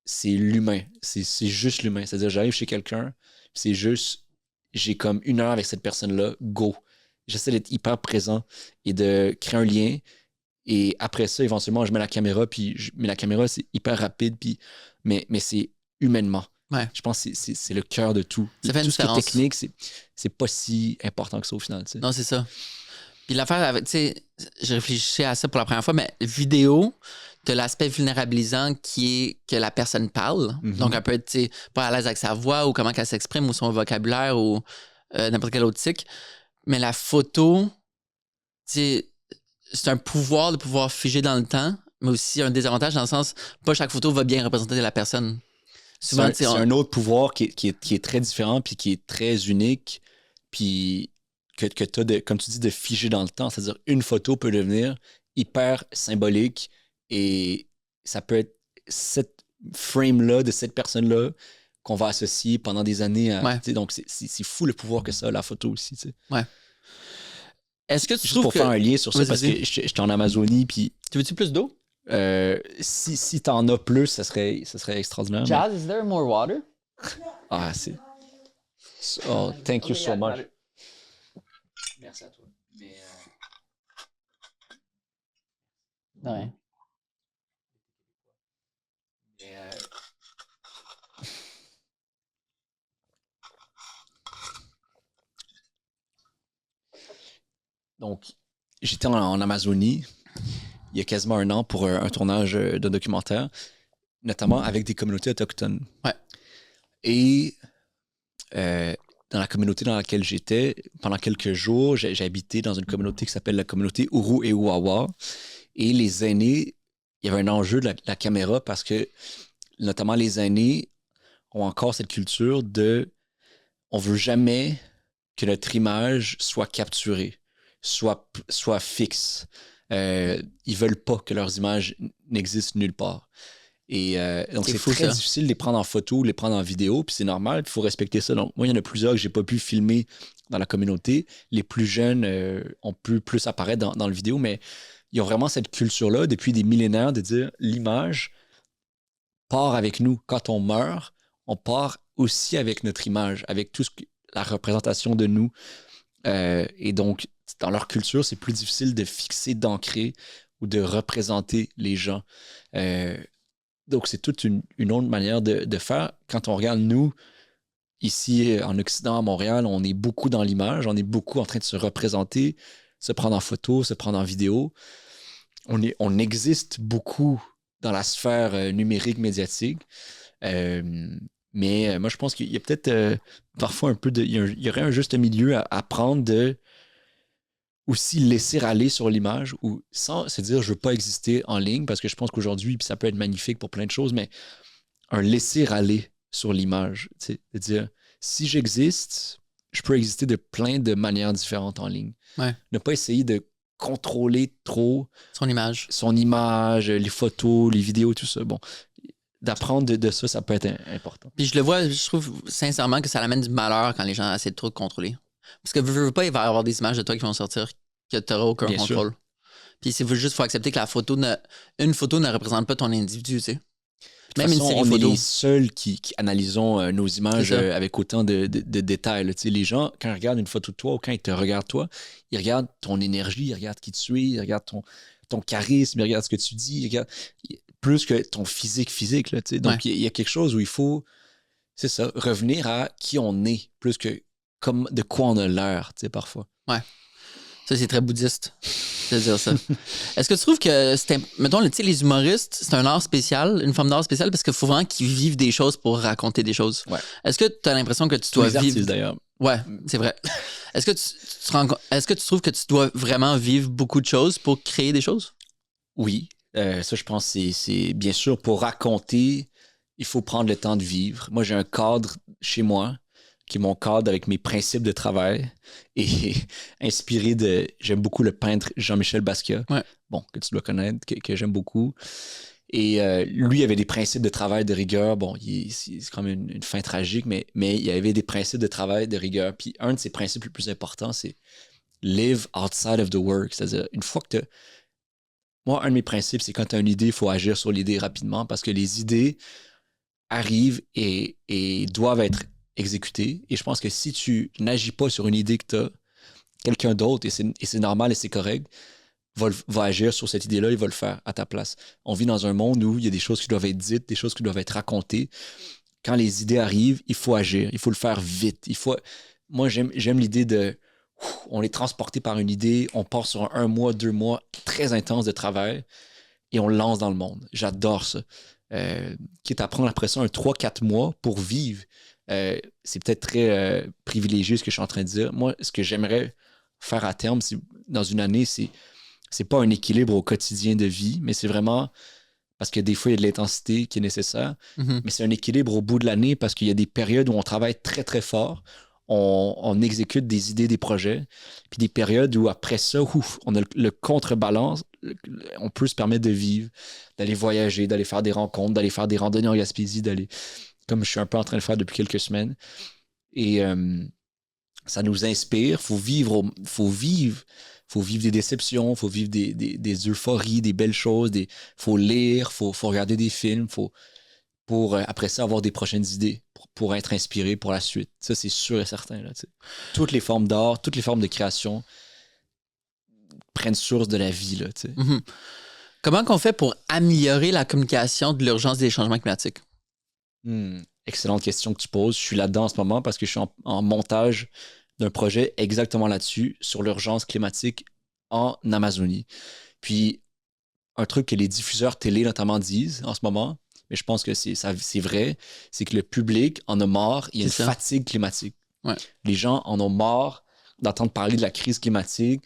C'est l'humain. C'est juste l'humain. C'est-à-dire, j'arrive chez quelqu'un, c'est juste, j'ai comme 1 heure avec cette personne-là, go. J'essaie d'être hyper présent et de créer un lien. Et après ça, éventuellement, je mets la caméra, mais la caméra, c'est hyper rapide, mais c'est humainement. Ouais. Je pense que c'est le cœur de tout. Ça fait une différence. Tout ce qui est technique, c'est pas si important que ça au final. Non, c'est ça. Puis l'affaire avec, tu sais, je réfléchissais à ça pour la première fois, mais vidéo, t'as l'aspect vulnérabilisant qui est que la personne parle. Donc, elle peut être, tu sais, pas à l'aise avec sa voix ou comment elle s'exprime ou son vocabulaire ou n'importe quel autre tic. Mais la photo, c'est un pouvoir de pouvoir figer dans le temps, mais aussi un désavantage dans le sens, pas chaque photo va bien représenter la personne. Souvent, c'est un autre pouvoir qui est très différent puis qui est très unique, puis que tu as, comme tu dis, de figer dans le temps. C'est-à-dire, une photo peut devenir hyper symbolique et ça peut être cette frame-là de cette personne-là qu'on va associer pendant des années à. Donc, c'est fou le pouvoir que ça a, la photo aussi. T'sais. Ouais. Est-ce que tu Juste trouves pour faire un lien sur ça, parce que j'étais en Amazonie, puis... Tu veux-tu plus d'eau? Si t'en as plus, ça serait extraordinaire. Jazz, is there more water? Ah, c'est... Oh, thank you so much. Merci à toi. Mais... Ouais. Donc, j'étais en Amazonie il y a quasiment 1 an pour un tournage de documentaire, notamment avec des communautés autochtones. Ouais. Et dans la communauté dans laquelle j'étais, pendant quelques jours, j'ai habité dans une communauté qui s'appelle la communauté Uru et Uawa. Et les aînés, il y avait un enjeu de la caméra parce que, notamment les aînés, ont encore cette culture de on veut jamais que notre image soit capturée, soit fixe. Ils veulent pas que leurs images n'existent nulle part. Et donc, c'est très difficile de les prendre en photo, de les prendre en vidéo, puis c'est normal, il faut respecter ça. Donc, moi, il y en a plusieurs que j'ai pas pu filmer dans la communauté. Les plus jeunes ont pu plus apparaître dans le vidéo, mais ils ont vraiment cette culture-là depuis des millénaires de dire l'image part avec nous. Quand on meurt, on part aussi avec notre image, avec tout la représentation de nous. Et donc, dans leur culture, c'est plus difficile de fixer, d'ancrer ou de représenter les gens. Donc, c'est toute une autre manière de faire. Quand on regarde, nous, ici en Occident, à Montréal, on est beaucoup dans l'image, on est beaucoup en train de se représenter, se prendre en photo, se prendre en vidéo. On existe beaucoup dans la sphère numérique, médiatique. Mais moi, je pense qu'il y a peut-être parfois un peu il y aurait un juste milieu à prendre de aussi laisser aller sur l'image ou sans se dire je veux pas exister en ligne parce que je pense qu'aujourd'hui, puis ça peut être magnifique pour plein de choses, mais un laisser aller sur l'image, tu sais, de dire si j'existe, je peux exister de plein de manières différentes en ligne. Ouais. Ne pas essayer de contrôler trop son image, les photos, les vidéos, tout ça. Bon, d'apprendre de ça, ça peut être important. Puis je le vois, je trouve sincèrement que ça amène du malheur quand les gens essaient de trop te contrôler. Parce que veux pas, il va y avoir des images de toi qui vont sortir que tu n'auras aucun contrôle. Sûr. Puis c'est juste, il faut accepter que une photo ne représente pas ton individu, tu sais. Même une série photo. On est les seuls qui analysons nos images avec autant de détails. Tu sais, les gens, quand ils regardent une photo de toi ou quand ils te regardent toi, ils regardent ton énergie, ils regardent qui tu es, ils regardent ton charisme, ils regardent ce que tu dis, ils regardent plus que ton physique. Là, tu sais. Donc, il y a quelque chose où il faut, c'est ça, revenir à qui on est, plus que comme de quoi on a l'air, tu sais, parfois. Ouais. Ça, c'est très bouddhiste de dire ça. Est-ce que tu trouves que, mettons, tu sais, les humoristes, c'est un art spécial, une forme d'art spécial, parce qu'il faut vraiment qu'ils vivent des choses pour raconter des choses. Ouais. Est-ce que tu as l'impression que tu dois vivre... artistes, d'ailleurs. Ouais, c'est vrai. Est-ce que tu trouves que tu dois vraiment vivre beaucoup de choses pour créer des choses? Oui. Ça, je pense c'est bien sûr, pour raconter, il faut prendre le temps de vivre. Moi, j'ai un cadre chez moi qui est mon cadre avec mes principes de travail et inspiré de... J'aime beaucoup le peintre Jean-Michel Basquiat, bon, que tu dois connaître, que j'aime beaucoup. Et lui, il avait des principes de travail de rigueur. Bon, c'est quand même une fin tragique, mais il y avait des principes de travail de rigueur. Puis un de ses principes les plus importants, c'est live outside of the work. C'est-à-dire, une fois que moi, un de mes principes, c'est quand tu as une idée, il faut agir sur l'idée rapidement parce que les idées arrivent et doivent être exécutées. Et je pense que si tu n'agis pas sur une idée que tu as, quelqu'un d'autre, et c'est normal et c'est correct, va agir sur cette idée-là, il va le faire à ta place. On vit dans un monde où il y a des choses qui doivent être dites, des choses qui doivent être racontées. Quand les idées arrivent, il faut agir, il faut le faire vite. Moi, j'aime l'idée de... On est transporté par une idée, on part sur un mois, 2 mois très intense de travail et on le lance dans le monde. J'adore ça. Quitte à prendre après ça un 3-4 mois pour vivre. C'est peut-être très privilégié ce que je suis en train de dire. Moi, ce que j'aimerais faire à terme, dans une année, c'est pas un équilibre au quotidien de vie, mais c'est vraiment parce que des fois, il y a de l'intensité qui est nécessaire, mais c'est un équilibre au bout de l'année parce qu'il y a des périodes où on travaille très, très fort, on exécute des idées, des projets, puis des périodes où après ça, on a le contrebalance, on peut se permettre de vivre, d'aller voyager, d'aller faire des rencontres, d'aller faire des randonnées en Gaspésie, comme je suis un peu en train de faire depuis quelques semaines. Et ça nous inspire, faut vivre des déceptions, faut vivre des euphories, des belles choses, faut lire, faut regarder des films, pour après ça avoir des prochaines idées, pour être inspiré pour la suite. Ça, c'est sûr et certain. Là, toutes les formes d'art, toutes les formes de création prennent source de la vie. Là, mm-hmm. Comment qu'on fait pour améliorer la communication de l'urgence des changements climatiques? Excellente question que tu poses. Je suis là-dedans en ce moment parce que je suis en montage d'un projet exactement là-dessus, sur l'urgence climatique en Amazonie. Puis, un truc que les diffuseurs télé notamment disent en ce moment, mais je pense que c'est vrai, c'est que le public en a marre, il y a une fatigue climatique. Ouais. Les gens en ont marre d'entendre parler de la crise climatique.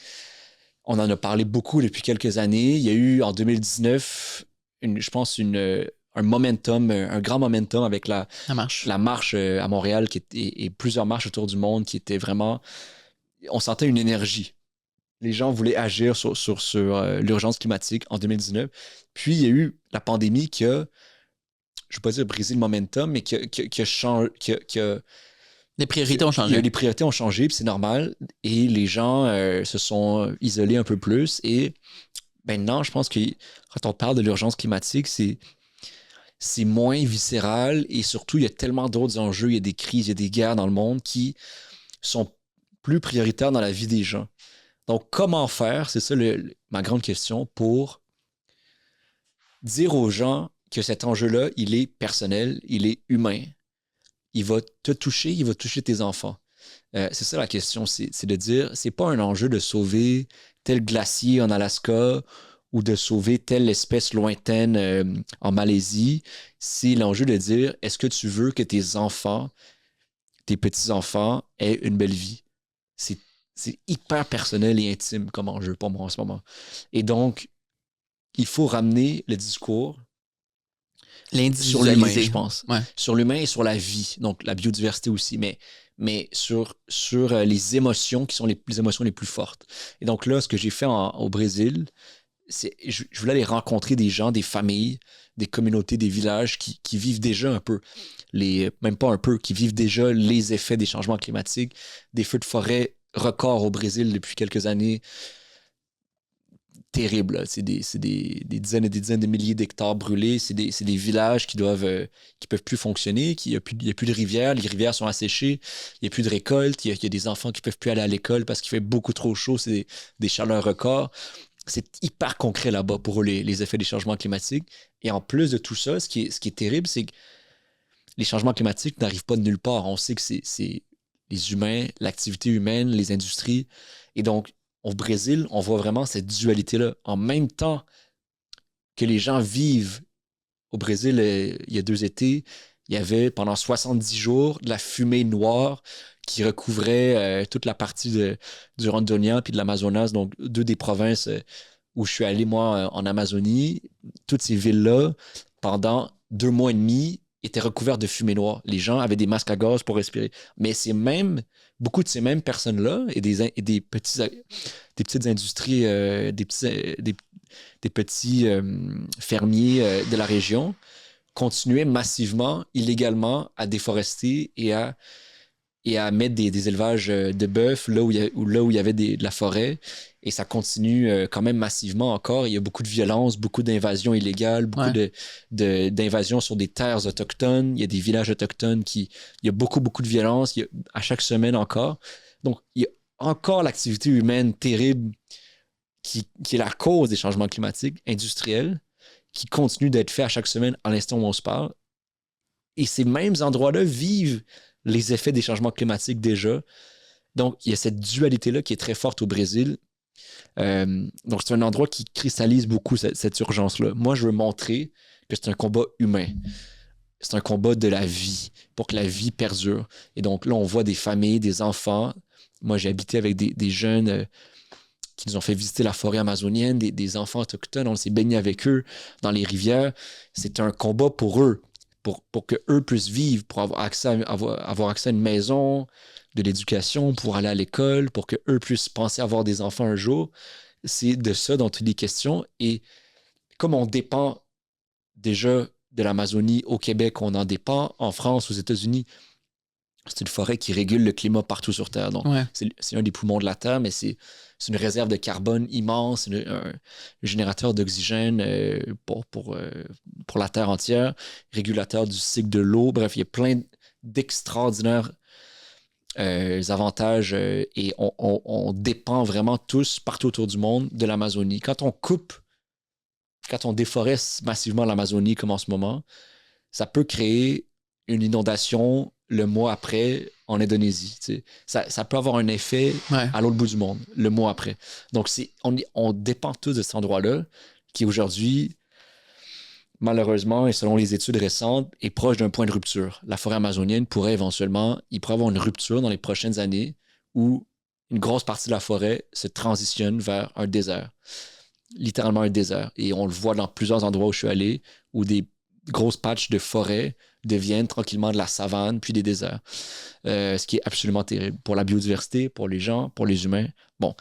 On en a parlé beaucoup depuis quelques années. Il y a eu en 2019, je pense, un momentum, un grand momentum avec la marche à Montréal et plusieurs marches autour du monde qui étaient vraiment... On sentait une énergie. Les gens voulaient agir sur l'urgence climatique en 2019. Puis, il y a eu la pandémie qui a, je ne veux pas dire brisé le momentum, mais qui a changé... Les priorités ont changé. Les priorités ont changé, puis c'est normal. Et les gens se sont isolés un peu plus. Et maintenant, je pense que quand on parle de l'urgence climatique, c'est moins viscéral et surtout, il y a tellement d'autres enjeux. Il y a des crises, il y a des guerres dans le monde qui sont plus prioritaires dans la vie des gens. Donc, comment faire, c'est ça ma grande question, pour dire aux gens que cet enjeu-là, il est personnel, il est humain. Il va te toucher, il va toucher tes enfants. C'est ça la question, c'est de dire, c'est pas un enjeu de sauver tel glacier en Alaska ou de sauver telle espèce lointaine en Malaisie. C'est l'enjeu de dire, est-ce que tu veux que tes enfants, tes petits-enfants aient une belle vie? C'est hyper personnel et intime comme enjeu pour moi en ce moment. Et donc, il faut ramener le discours sur l'humain, je pense. Ouais. Sur l'humain et sur la vie, donc la biodiversité aussi, mais sur les émotions qui sont les émotions les plus fortes. Et donc là, ce que j'ai fait au Brésil, c'est je voulais aller rencontrer des gens, des familles, des communautés, des villages qui vivent déjà un peu, même pas un peu, qui vivent déjà les effets des changements climatiques, des feux de forêt records au Brésil depuis quelques années. Terrible. C'est des dizaines et des dizaines de milliers d'hectares brûlés. C'est des villages qui peuvent plus fonctionner. Il n'y a plus de rivières. Les rivières sont asséchées. Il n'y a plus de récolte. Il y a des enfants qui ne peuvent plus aller à l'école parce qu'il fait beaucoup trop chaud. C'est des chaleurs records. C'est hyper concret là-bas pour eux, les effets des changements climatiques. Et en plus de tout ça, ce qui est terrible, c'est que les changements climatiques n'arrivent pas de nulle part. On sait que c'est les humains, l'activité humaine, les industries. Et donc, au Brésil, on voit vraiment cette dualité-là. En même temps que les gens vivent au Brésil, il y a 2 étés, il y avait pendant 70 jours de la fumée noire qui recouvrait toute la partie du Rondônia puis de l'Amazonas, donc 2 des provinces où je suis allé, moi, en Amazonie. Toutes ces villes-là, pendant 2 mois et demi, étaient recouvertes de fumée noire. Les gens avaient des masques à gaz pour respirer. Mais beaucoup de ces mêmes personnes-là et des petites industries, des petits fermiers de la région continuaient massivement, illégalement, à déforester et à mettre des élevages de bœufs là où il y avait de la forêt. Et ça continue quand même massivement encore. Il y a beaucoup de violence, beaucoup d'invasions illégales, beaucoup d'invasions sur des terres autochtones. Il y a des villages autochtones il y a beaucoup, beaucoup de violence à chaque semaine encore. Donc, il y a encore l'activité humaine terrible qui est la cause des changements climatiques industriels qui continue d'être fait à chaque semaine à l'instant où on se parle. Et ces mêmes endroits-là vivent les effets des changements climatiques déjà. Donc, il y a cette dualité-là qui est très forte au Brésil. Donc, c'est un endroit qui cristallise beaucoup cette urgence-là. Moi, je veux montrer que c'est un combat humain. C'est un combat de la vie, pour que la vie perdure. Et donc, là, on voit des familles, des enfants. Moi, j'ai habité avec des jeunes qui nous ont fait visiter la forêt amazonienne, des enfants autochtones. On s'est baigné avec eux dans les rivières. C'est un combat pour eux, pour qu'eux puissent vivre, pour avoir accès à une maison, de l'éducation, pour aller à l'école, pour qu'eux puissent penser avoir des enfants un jour. C'est de ça dont il est question. Et comme on dépend déjà de l'Amazonie au Québec, on en dépend, en France, aux États-Unis, c'est une forêt qui régule le climat partout sur Terre. Donc, c'est un des poumons de la Terre, mais c'est une réserve de carbone immense, un générateur d'oxygène pour la Terre entière, régulateur du cycle de l'eau. Bref, il y a plein d'extraordinaires avantages et on dépend vraiment tous, partout autour du monde, de l'Amazonie. Quand on déforeste massivement l'Amazonie comme en ce moment, ça peut créer une inondation le mois après en Indonésie. Ça peut avoir un effet à l'autre bout du monde, le mois après. Donc, on dépend tous de cet endroit-là qui aujourd'hui malheureusement, et selon les études récentes, est proche d'un point de rupture. La forêt amazonienne pourrait éventuellement, il pourrait y avoir une rupture dans les prochaines années où une grosse partie de la forêt se transitionne vers un désert. Littéralement un désert. Et on le voit dans plusieurs endroits où je suis allé, où des grosses patches de forêt deviennent tranquillement de la savane, puis des déserts. Ce qui est absolument terrible pour la biodiversité, pour les gens, pour les humains. Bon,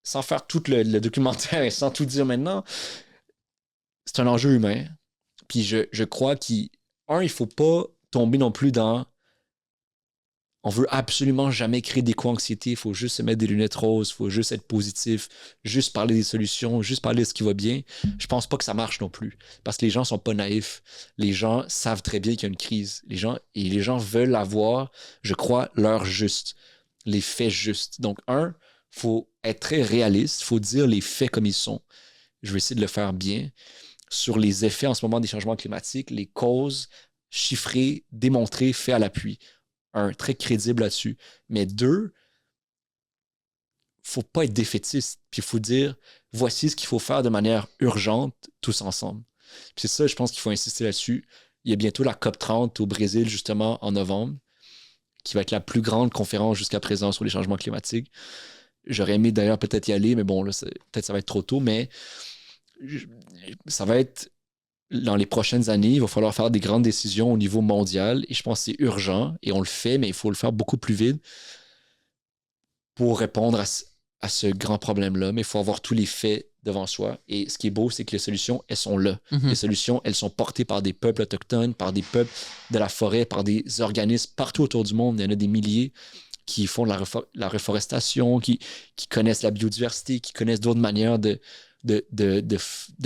sans faire tout le documentaire et sans tout dire maintenant, c'est un enjeu humain. Puis je crois qu'il faut pas tomber non plus dans on veut absolument jamais créer d'éco-anxiété, il faut juste se mettre des lunettes roses, il faut juste être positif, juste parler des solutions, juste parler de ce qui va bien. Je pense pas que ça marche non plus, parce que les gens sont pas naïfs. Les gens savent très bien qu'il y a une crise. Les gens veulent avoir, je crois, l'heure juste, les faits justes. Donc, faut être très réaliste, faut dire les faits comme ils sont. Je vais essayer de le faire bien sur les effets en ce moment des changements climatiques, les causes chiffrées, démontrées, faits à l'appui. Très crédible là-dessus. Mais deux, faut pas être défaitiste. Puis il faut dire, voici ce qu'il faut faire de manière urgente, tous ensemble. Puis c'est ça, je pense qu'il faut insister là-dessus. Il y a bientôt la COP30 au Brésil, justement, en novembre, qui va être la plus grande conférence jusqu'à présent sur les changements climatiques. J'aurais aimé d'ailleurs peut-être y aller, mais bon, là, peut-être ça va être trop tôt, mais ça va être dans les prochaines années, il va falloir faire des grandes décisions au niveau mondial et je pense que c'est urgent et on le fait, mais il faut le faire beaucoup plus vite pour répondre à ce grand problème-là. Mais il faut avoir tous les faits devant soi. Et ce qui est beau, c'est que les solutions, elles sont là. Mhm. Les solutions, elles sont portées par des peuples autochtones, par des peuples de la forêt, par des organismes partout autour du monde. Il y en a des milliers qui font la reforestation, qui connaissent la biodiversité, qui connaissent d'autres manières de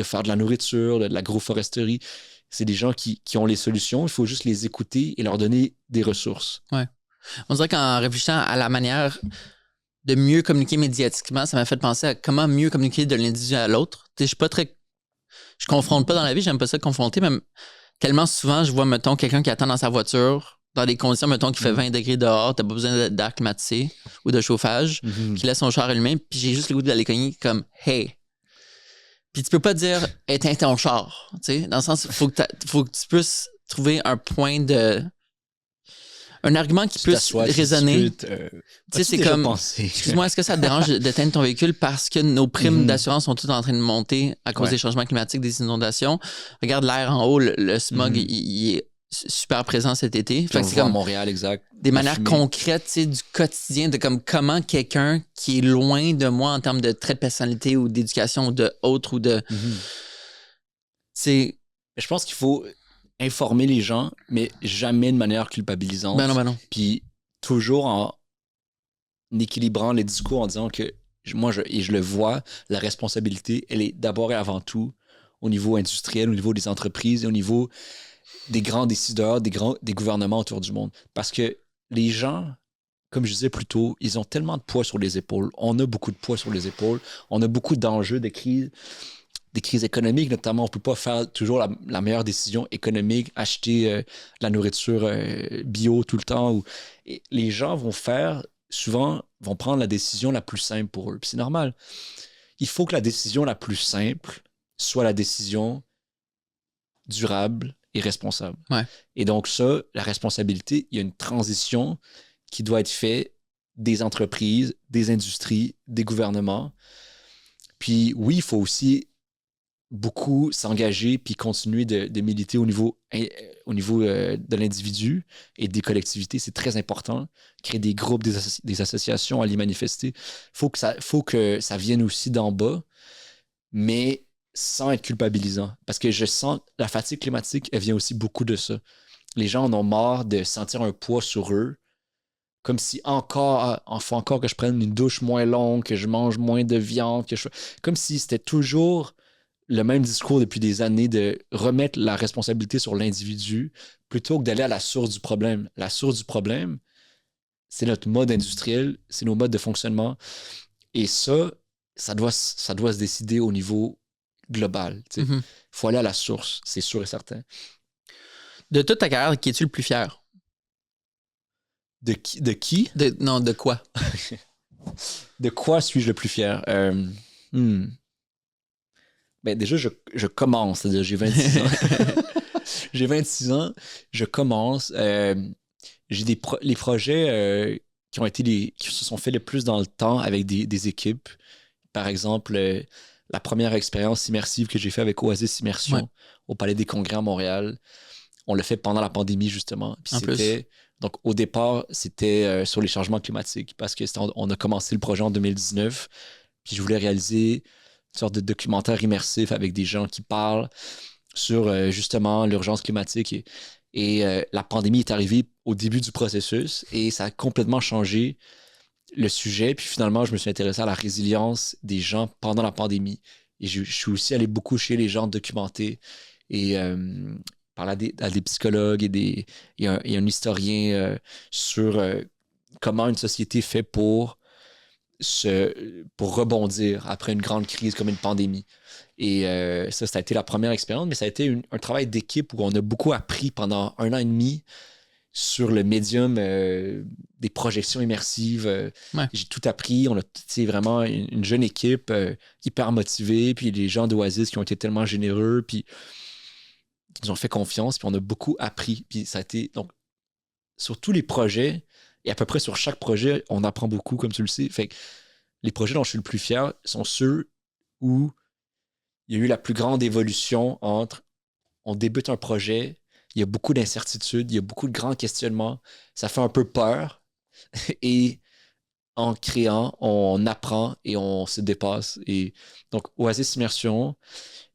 faire de la nourriture, de l'agroforesterie. C'est des gens qui ont les solutions. Il faut juste les écouter et leur donner des ressources. Ouais. On dirait qu'en réfléchissant à la manière de mieux communiquer médiatiquement, ça m'a fait penser à comment mieux communiquer de l'individu à l'autre. Je suis pas très. Je confronte pas dans la vie, j'aime pas ça confronter, mais tellement souvent, je vois, mettons, quelqu'un qui attend dans sa voiture, dans des conditions, mettons, qui fait 20 degrés dehors, t'as pas besoin d'air climatisé ou de chauffage, qui laisse son char allumé, puis j'ai juste le goût d'aller cogner comme Hey. Puis tu peux pas dire éteins ton char, tu sais, dans le sens, faut que tu puisses trouver un point de. Un argument qui puisse résonner. Tu sais, c'est comme. Excuse-moi, est-ce que ça te dérange d'éteindre ton véhicule parce que nos primes d'assurance sont toutes en train de monter à cause des changements climatiques, des inondations? Regarde l'air en haut, le smog, il est super présent cet été. Fait que c'est comme à Montréal, exact. Des manières concrètes, tu sais, du quotidien, de comme comment quelqu'un qui est loin de moi en termes de trait de personnalité ou d'éducation ou de autre ou de. Je pense qu'il faut informer les gens, mais jamais de manière culpabilisante. Ben non. Puis toujours en équilibrant les discours en disant que je le vois, la responsabilité, elle est d'abord et avant tout au niveau industriel, au niveau des entreprises et au niveau des grands décideurs, des gouvernements autour du monde. Parce que les gens, comme je disais plus tôt, ils ont tellement de poids sur les épaules. On a beaucoup de poids sur les épaules. On a beaucoup d'enjeux, des crises économiques, notamment. On ne peut pas faire toujours la meilleure décision économique, acheter la nourriture bio tout le temps. Les gens vont prendre la décision la plus simple pour eux. Puis c'est normal. Il faut que la décision la plus simple soit la décision durable et responsable. Ouais. Et donc ça, la responsabilité, il y a une transition qui doit être faite des entreprises, des industries, des gouvernements. Puis oui, il faut aussi beaucoup s'engager puis continuer de militer au niveau de l'individu et des collectivités. C'est très important. Créer des groupes, des associations, aller manifester. Faut que ça vienne aussi d'en bas, mais sans être culpabilisant. Parce que je sens la fatigue climatique, elle vient aussi beaucoup de ça. Les gens en ont marre de sentir un poids sur eux, comme si faut encore que je prenne une douche moins longue, que je mange moins de viande, comme si c'était toujours le même discours depuis des années de remettre la responsabilité sur l'individu plutôt que d'aller à la source du problème. La source du problème, c'est notre mode industriel, c'est nos modes de fonctionnement. Et ça doit se décider au niveau global. Il faut aller à la source, c'est sûr et certain. De toute ta carrière, qui es-tu le plus fier? De qui? Non, de quoi? De quoi suis-je le plus fier? Ben déjà, je commence, c'est-à-dire j'ai 26 ans. J'ai 26 ans, je commence. J'ai les projets qui se sont faits le plus dans le temps avec des équipes. Par exemple, la première expérience immersive que j'ai fait avec Oasis Ouais, Immersion au Palais des Congrès à Montréal, on l'a fait pendant la pandémie, justement. Puis en plus. donc au départ, c'était sur les changements climatiques parce que on a commencé le projet en 2019. Puis je voulais réaliser une sorte de documentaire immersif avec des gens qui parlent sur justement l'urgence climatique. Et la pandémie est arrivée au début du processus et ça a complètement changé le sujet. Puis finalement, je me suis intéressé à la résilience des gens pendant la pandémie. Et je suis aussi allé beaucoup chez les gens documenter et parler à des psychologues et un historien sur comment une société fait pour rebondir après une grande crise comme une pandémie. Et ça a été la première expérience, mais ça a été un travail d'équipe où on a beaucoup appris pendant 1 an et demi sur le médium des projections immersives. Ouais. J'ai tout appris. On a c'est vraiment une jeune équipe hyper motivée, puis les gens d'Oasis qui ont été tellement généreux, puis ils nous ont fait confiance, puis on a beaucoup appris. Puis ça a été, donc, sur tous les projets, et à peu près sur chaque projet, on apprend beaucoup, comme tu le sais. Fait que les projets dont je suis le plus fier sont ceux où il y a eu la plus grande évolution entre on débute un projet, il y a beaucoup d'incertitudes, il y a beaucoup de grands questionnements, ça fait un peu peur et en créant, on apprend et on se dépasse. Et donc, Oasis Immersion,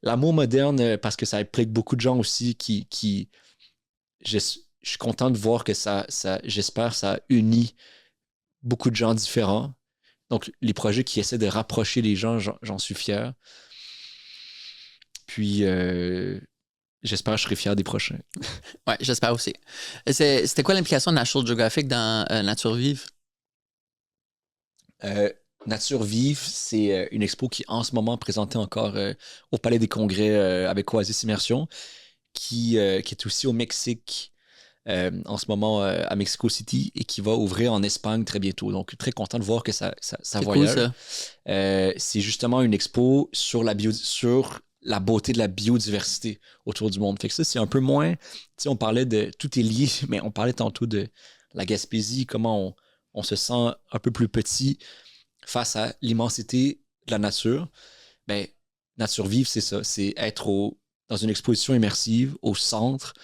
l'amour moderne, parce que ça implique beaucoup de gens aussi je suis content de voir que j'espère, ça unit beaucoup de gens différents. Donc, les projets qui essaient de rapprocher les gens, j'en suis fier. Puis, j'espère que je serai fier des prochains. Ouais, j'espère aussi. C'était quoi l'implication de National Geographic dans Nature Vive? Euh, Nature Vive, c'est une expo qui est en ce moment présentée encore au Palais des Congrès avec Oasis Immersion, qui est aussi au Mexique en ce moment à Mexico City et qui va ouvrir en Espagne très bientôt. Donc, très content de voir que ça C'est cool, voyage. ça. C'est justement une expo sur sur la beauté de la biodiversité autour du monde. Fait que ça, c'est un peu moins... Tu sais, on parlait de... Tout est lié, mais on parlait tantôt de la Gaspésie, comment on se sent un peu plus petit face à l'immensité de la nature. Ben, Nature Vive, c'est ça. C'est être dans une exposition immersive au centre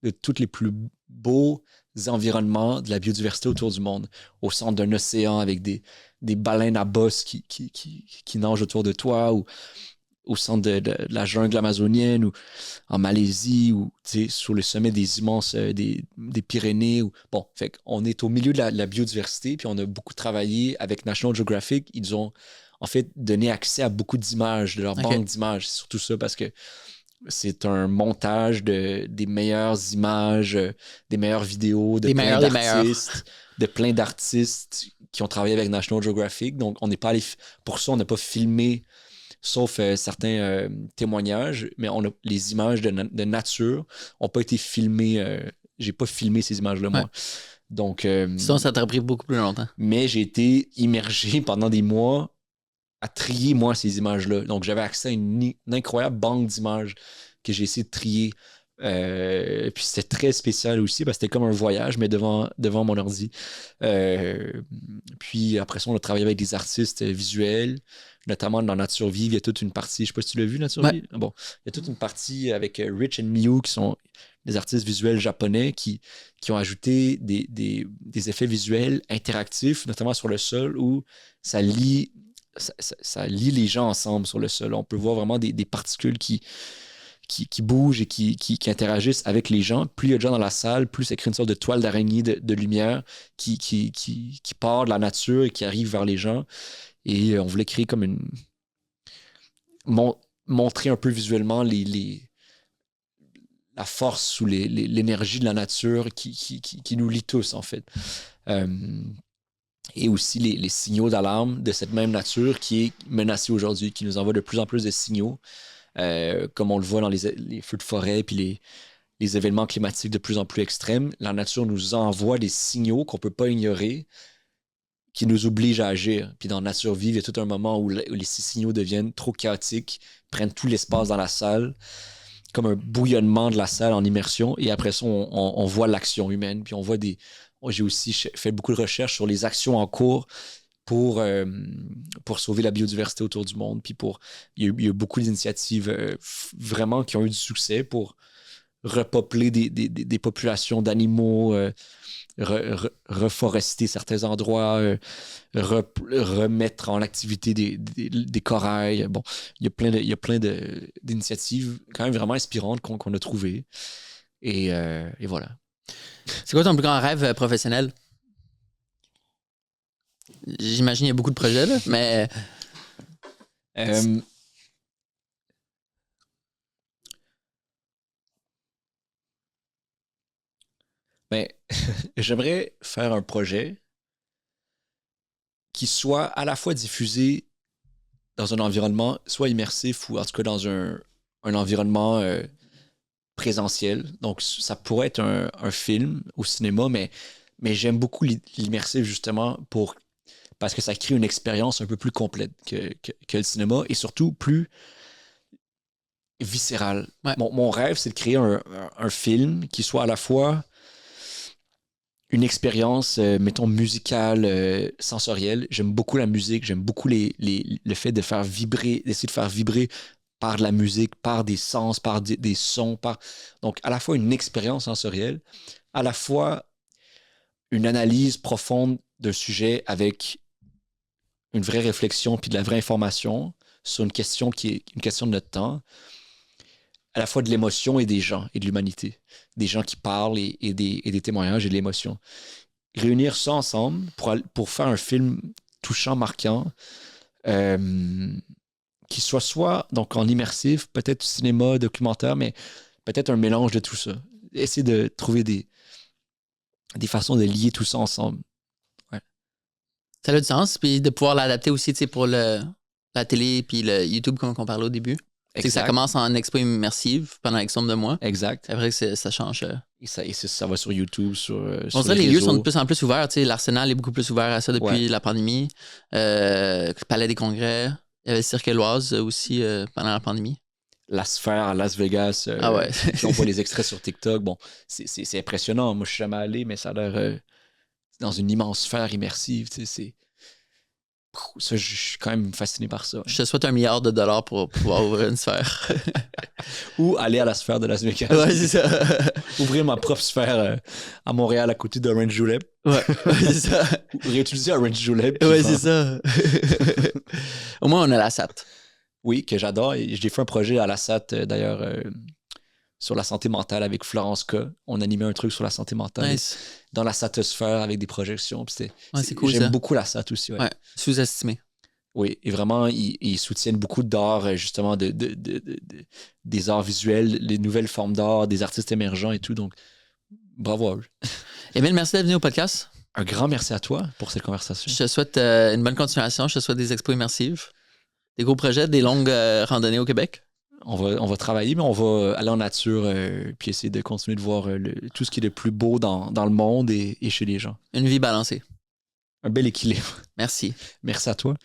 de tous les plus beaux environnements de la biodiversité autour du monde. Au centre d'un océan avec des baleines à bosse qui nagent autour de toi, ou au centre de la jungle amazonienne, ou en Malaisie, ou sur le sommet des immenses des Pyrénées. Bon, fait on est au milieu de la biodiversité, puis on a beaucoup travaillé avec National Geographic. Ils ont en fait donné accès à beaucoup d'images, de leur OK. banque d'images. C'est surtout ça parce que c'est un montage des meilleures images, des meilleures vidéos, de Des plein meilleurs des meilleurs. d'artistes, de plein d'artistes qui ont travaillé avec National Geographic. Donc, on n'est pas allé... Pour ça, on n'a pas filmé, sauf certains témoignages, mais les images de nature n'ont pas été filmées. J'ai pas filmé ces images-là, moi. Ouais. Donc, Sinon, ça t'aurait pris beaucoup plus longtemps. mais j'ai été immergé pendant des mois à trier, moi, ces images-là. Donc, j'avais accès à une incroyable banque d'images que j'ai essayé de trier. Puis c'était très spécial aussi parce que c'était comme un voyage, mais devant mon ordi. Puis après ça, on a travaillé avec des artistes visuels, notamment dans Nature Vive. Il y a toute une partie, je ne sais pas si tu l'as vu, Nature Ouais. Vive. Bon, il y a toute une partie avec Rich and Miyu, qui sont des artistes visuels japonais qui ont ajouté des effets visuels interactifs, notamment sur le sol, où ça lie les gens ensemble sur le sol. On peut voir vraiment des particules qui bougent et qui interagissent avec les gens. Plus il y a de gens dans la salle, plus ça crée une sorte de toile d'araignée de lumière qui part de la nature et qui arrive vers les gens. Et on voulait créer comme montrer un peu visuellement la force ou l'énergie de la nature qui nous lie tous, en fait. Et aussi les signaux d'alarme de cette même nature qui est menacée aujourd'hui, qui nous envoie de plus en plus de signaux, comme on le voit dans les feux de forêt puis les événements climatiques de plus en plus extrêmes. La nature nous envoie des signaux qu'on ne peut pas ignorer, qui nous oblige à agir. Puis dans Nature Vive, il y a tout un moment où les signaux deviennent trop chaotiques, prennent tout l'espace dans la salle, comme un bouillonnement de la salle en immersion. Et après ça, on voit l'action humaine. Puis on voit j'ai aussi fait beaucoup de recherches sur les actions en cours pour sauver la biodiversité autour du monde. Puis il y a eu beaucoup d'initiatives vraiment qui ont eu du succès pour repeupler des populations d'animaux, reforester certains endroits, remettre en activité des corails. Bon, il y a plein d'initiatives quand même vraiment inspirantes qu'on a trouvées. Et voilà. C'est quoi ton plus grand rêve professionnel? J'imagine qu'il y a beaucoup de projets, là, mais... Ben, j'aimerais faire un projet qui soit à la fois diffusé dans un environnement soit immersif ou en tout cas dans un environnement présentiel. Donc, ça pourrait être un film au cinéma, mais j'aime beaucoup l'immersif justement parce que ça crée une expérience un peu plus complète que le cinéma et surtout plus viscérale. Ouais. Mon rêve, c'est de créer un film qui soit à la fois une expérience, mettons, musicale, sensorielle. J'aime beaucoup la musique, j'aime beaucoup le fait de faire vibrer, d'essayer de faire vibrer par de la musique, par des sens, par des sons. Donc, à la fois une expérience sensorielle, à la fois une analyse profonde d'un sujet avec une vraie réflexion puis de la vraie information sur une question qui est une question de notre temps, à la fois de l'émotion et des gens et de l'humanité. Des gens qui parlent et des témoignages et de l'émotion. Réunir ça ensemble pour faire un film touchant, marquant, qui soit donc en immersif, peut-être cinéma, documentaire, mais peut-être un mélange de tout ça. Essayer de trouver des façons de lier tout ça ensemble. Ouais. Ça a du sens, puis de pouvoir l'adapter aussi, tu sais, pour la télé puis le YouTube, comme on parlait au début. C'est que ça commence en expo immersive pendant X nombre de mois. Exact. Après que ça change. Et ça va sur YouTube, sur on dirait que les lieux sont de plus en plus ouverts. Tu sais, l'Arsenal est beaucoup plus ouvert à ça depuis la pandémie. Palais des Congrès. Il y avait le Cirque Éloise aussi pendant la pandémie. La Sphère à Las Vegas. On voit les extraits sur TikTok. Bon, c'est impressionnant. Moi, je suis jamais allé, mais ça a l'air dans une immense sphère immersive. Tu sais, ça, je suis quand même fasciné par ça. Je te souhaite $1 milliard pour pouvoir ouvrir une sphère. Ou aller à la sphère de Las Vegas. Ouais, c'est ça. Ouvrir ma propre sphère à Montréal à côté d'Orange Julep. Ouais, c'est ça. Réutiliser Orange Julep. Ouais, c'est ça. Au moins, on a la SAT. Oui, que j'adore. Et j'ai fait un projet à la SAT, d'ailleurs, sur la santé mentale avec Florence K. On animait un truc sur la santé mentale. Nice. Dans la satosphère avec des projections. C'est cool, j'aime beaucoup la SAT aussi. Ouais. Sous-estimé. Oui, et vraiment, ils soutiennent beaucoup d'art, justement, des arts visuels, les nouvelles formes d'art, des artistes émergents et tout. Donc, bravo à eux. Emile, merci d'être venu au podcast. Un grand merci à toi pour cette conversation. Je te souhaite une bonne continuation. Je te souhaite des expos immersives, des gros projets, des longues randonnées au Québec. On va travailler, mais on va aller en nature puis essayer de continuer de voir tout ce qui est le plus beau dans le monde et chez les gens. Une vie balancée. Un bel équilibre. Merci. Merci à toi.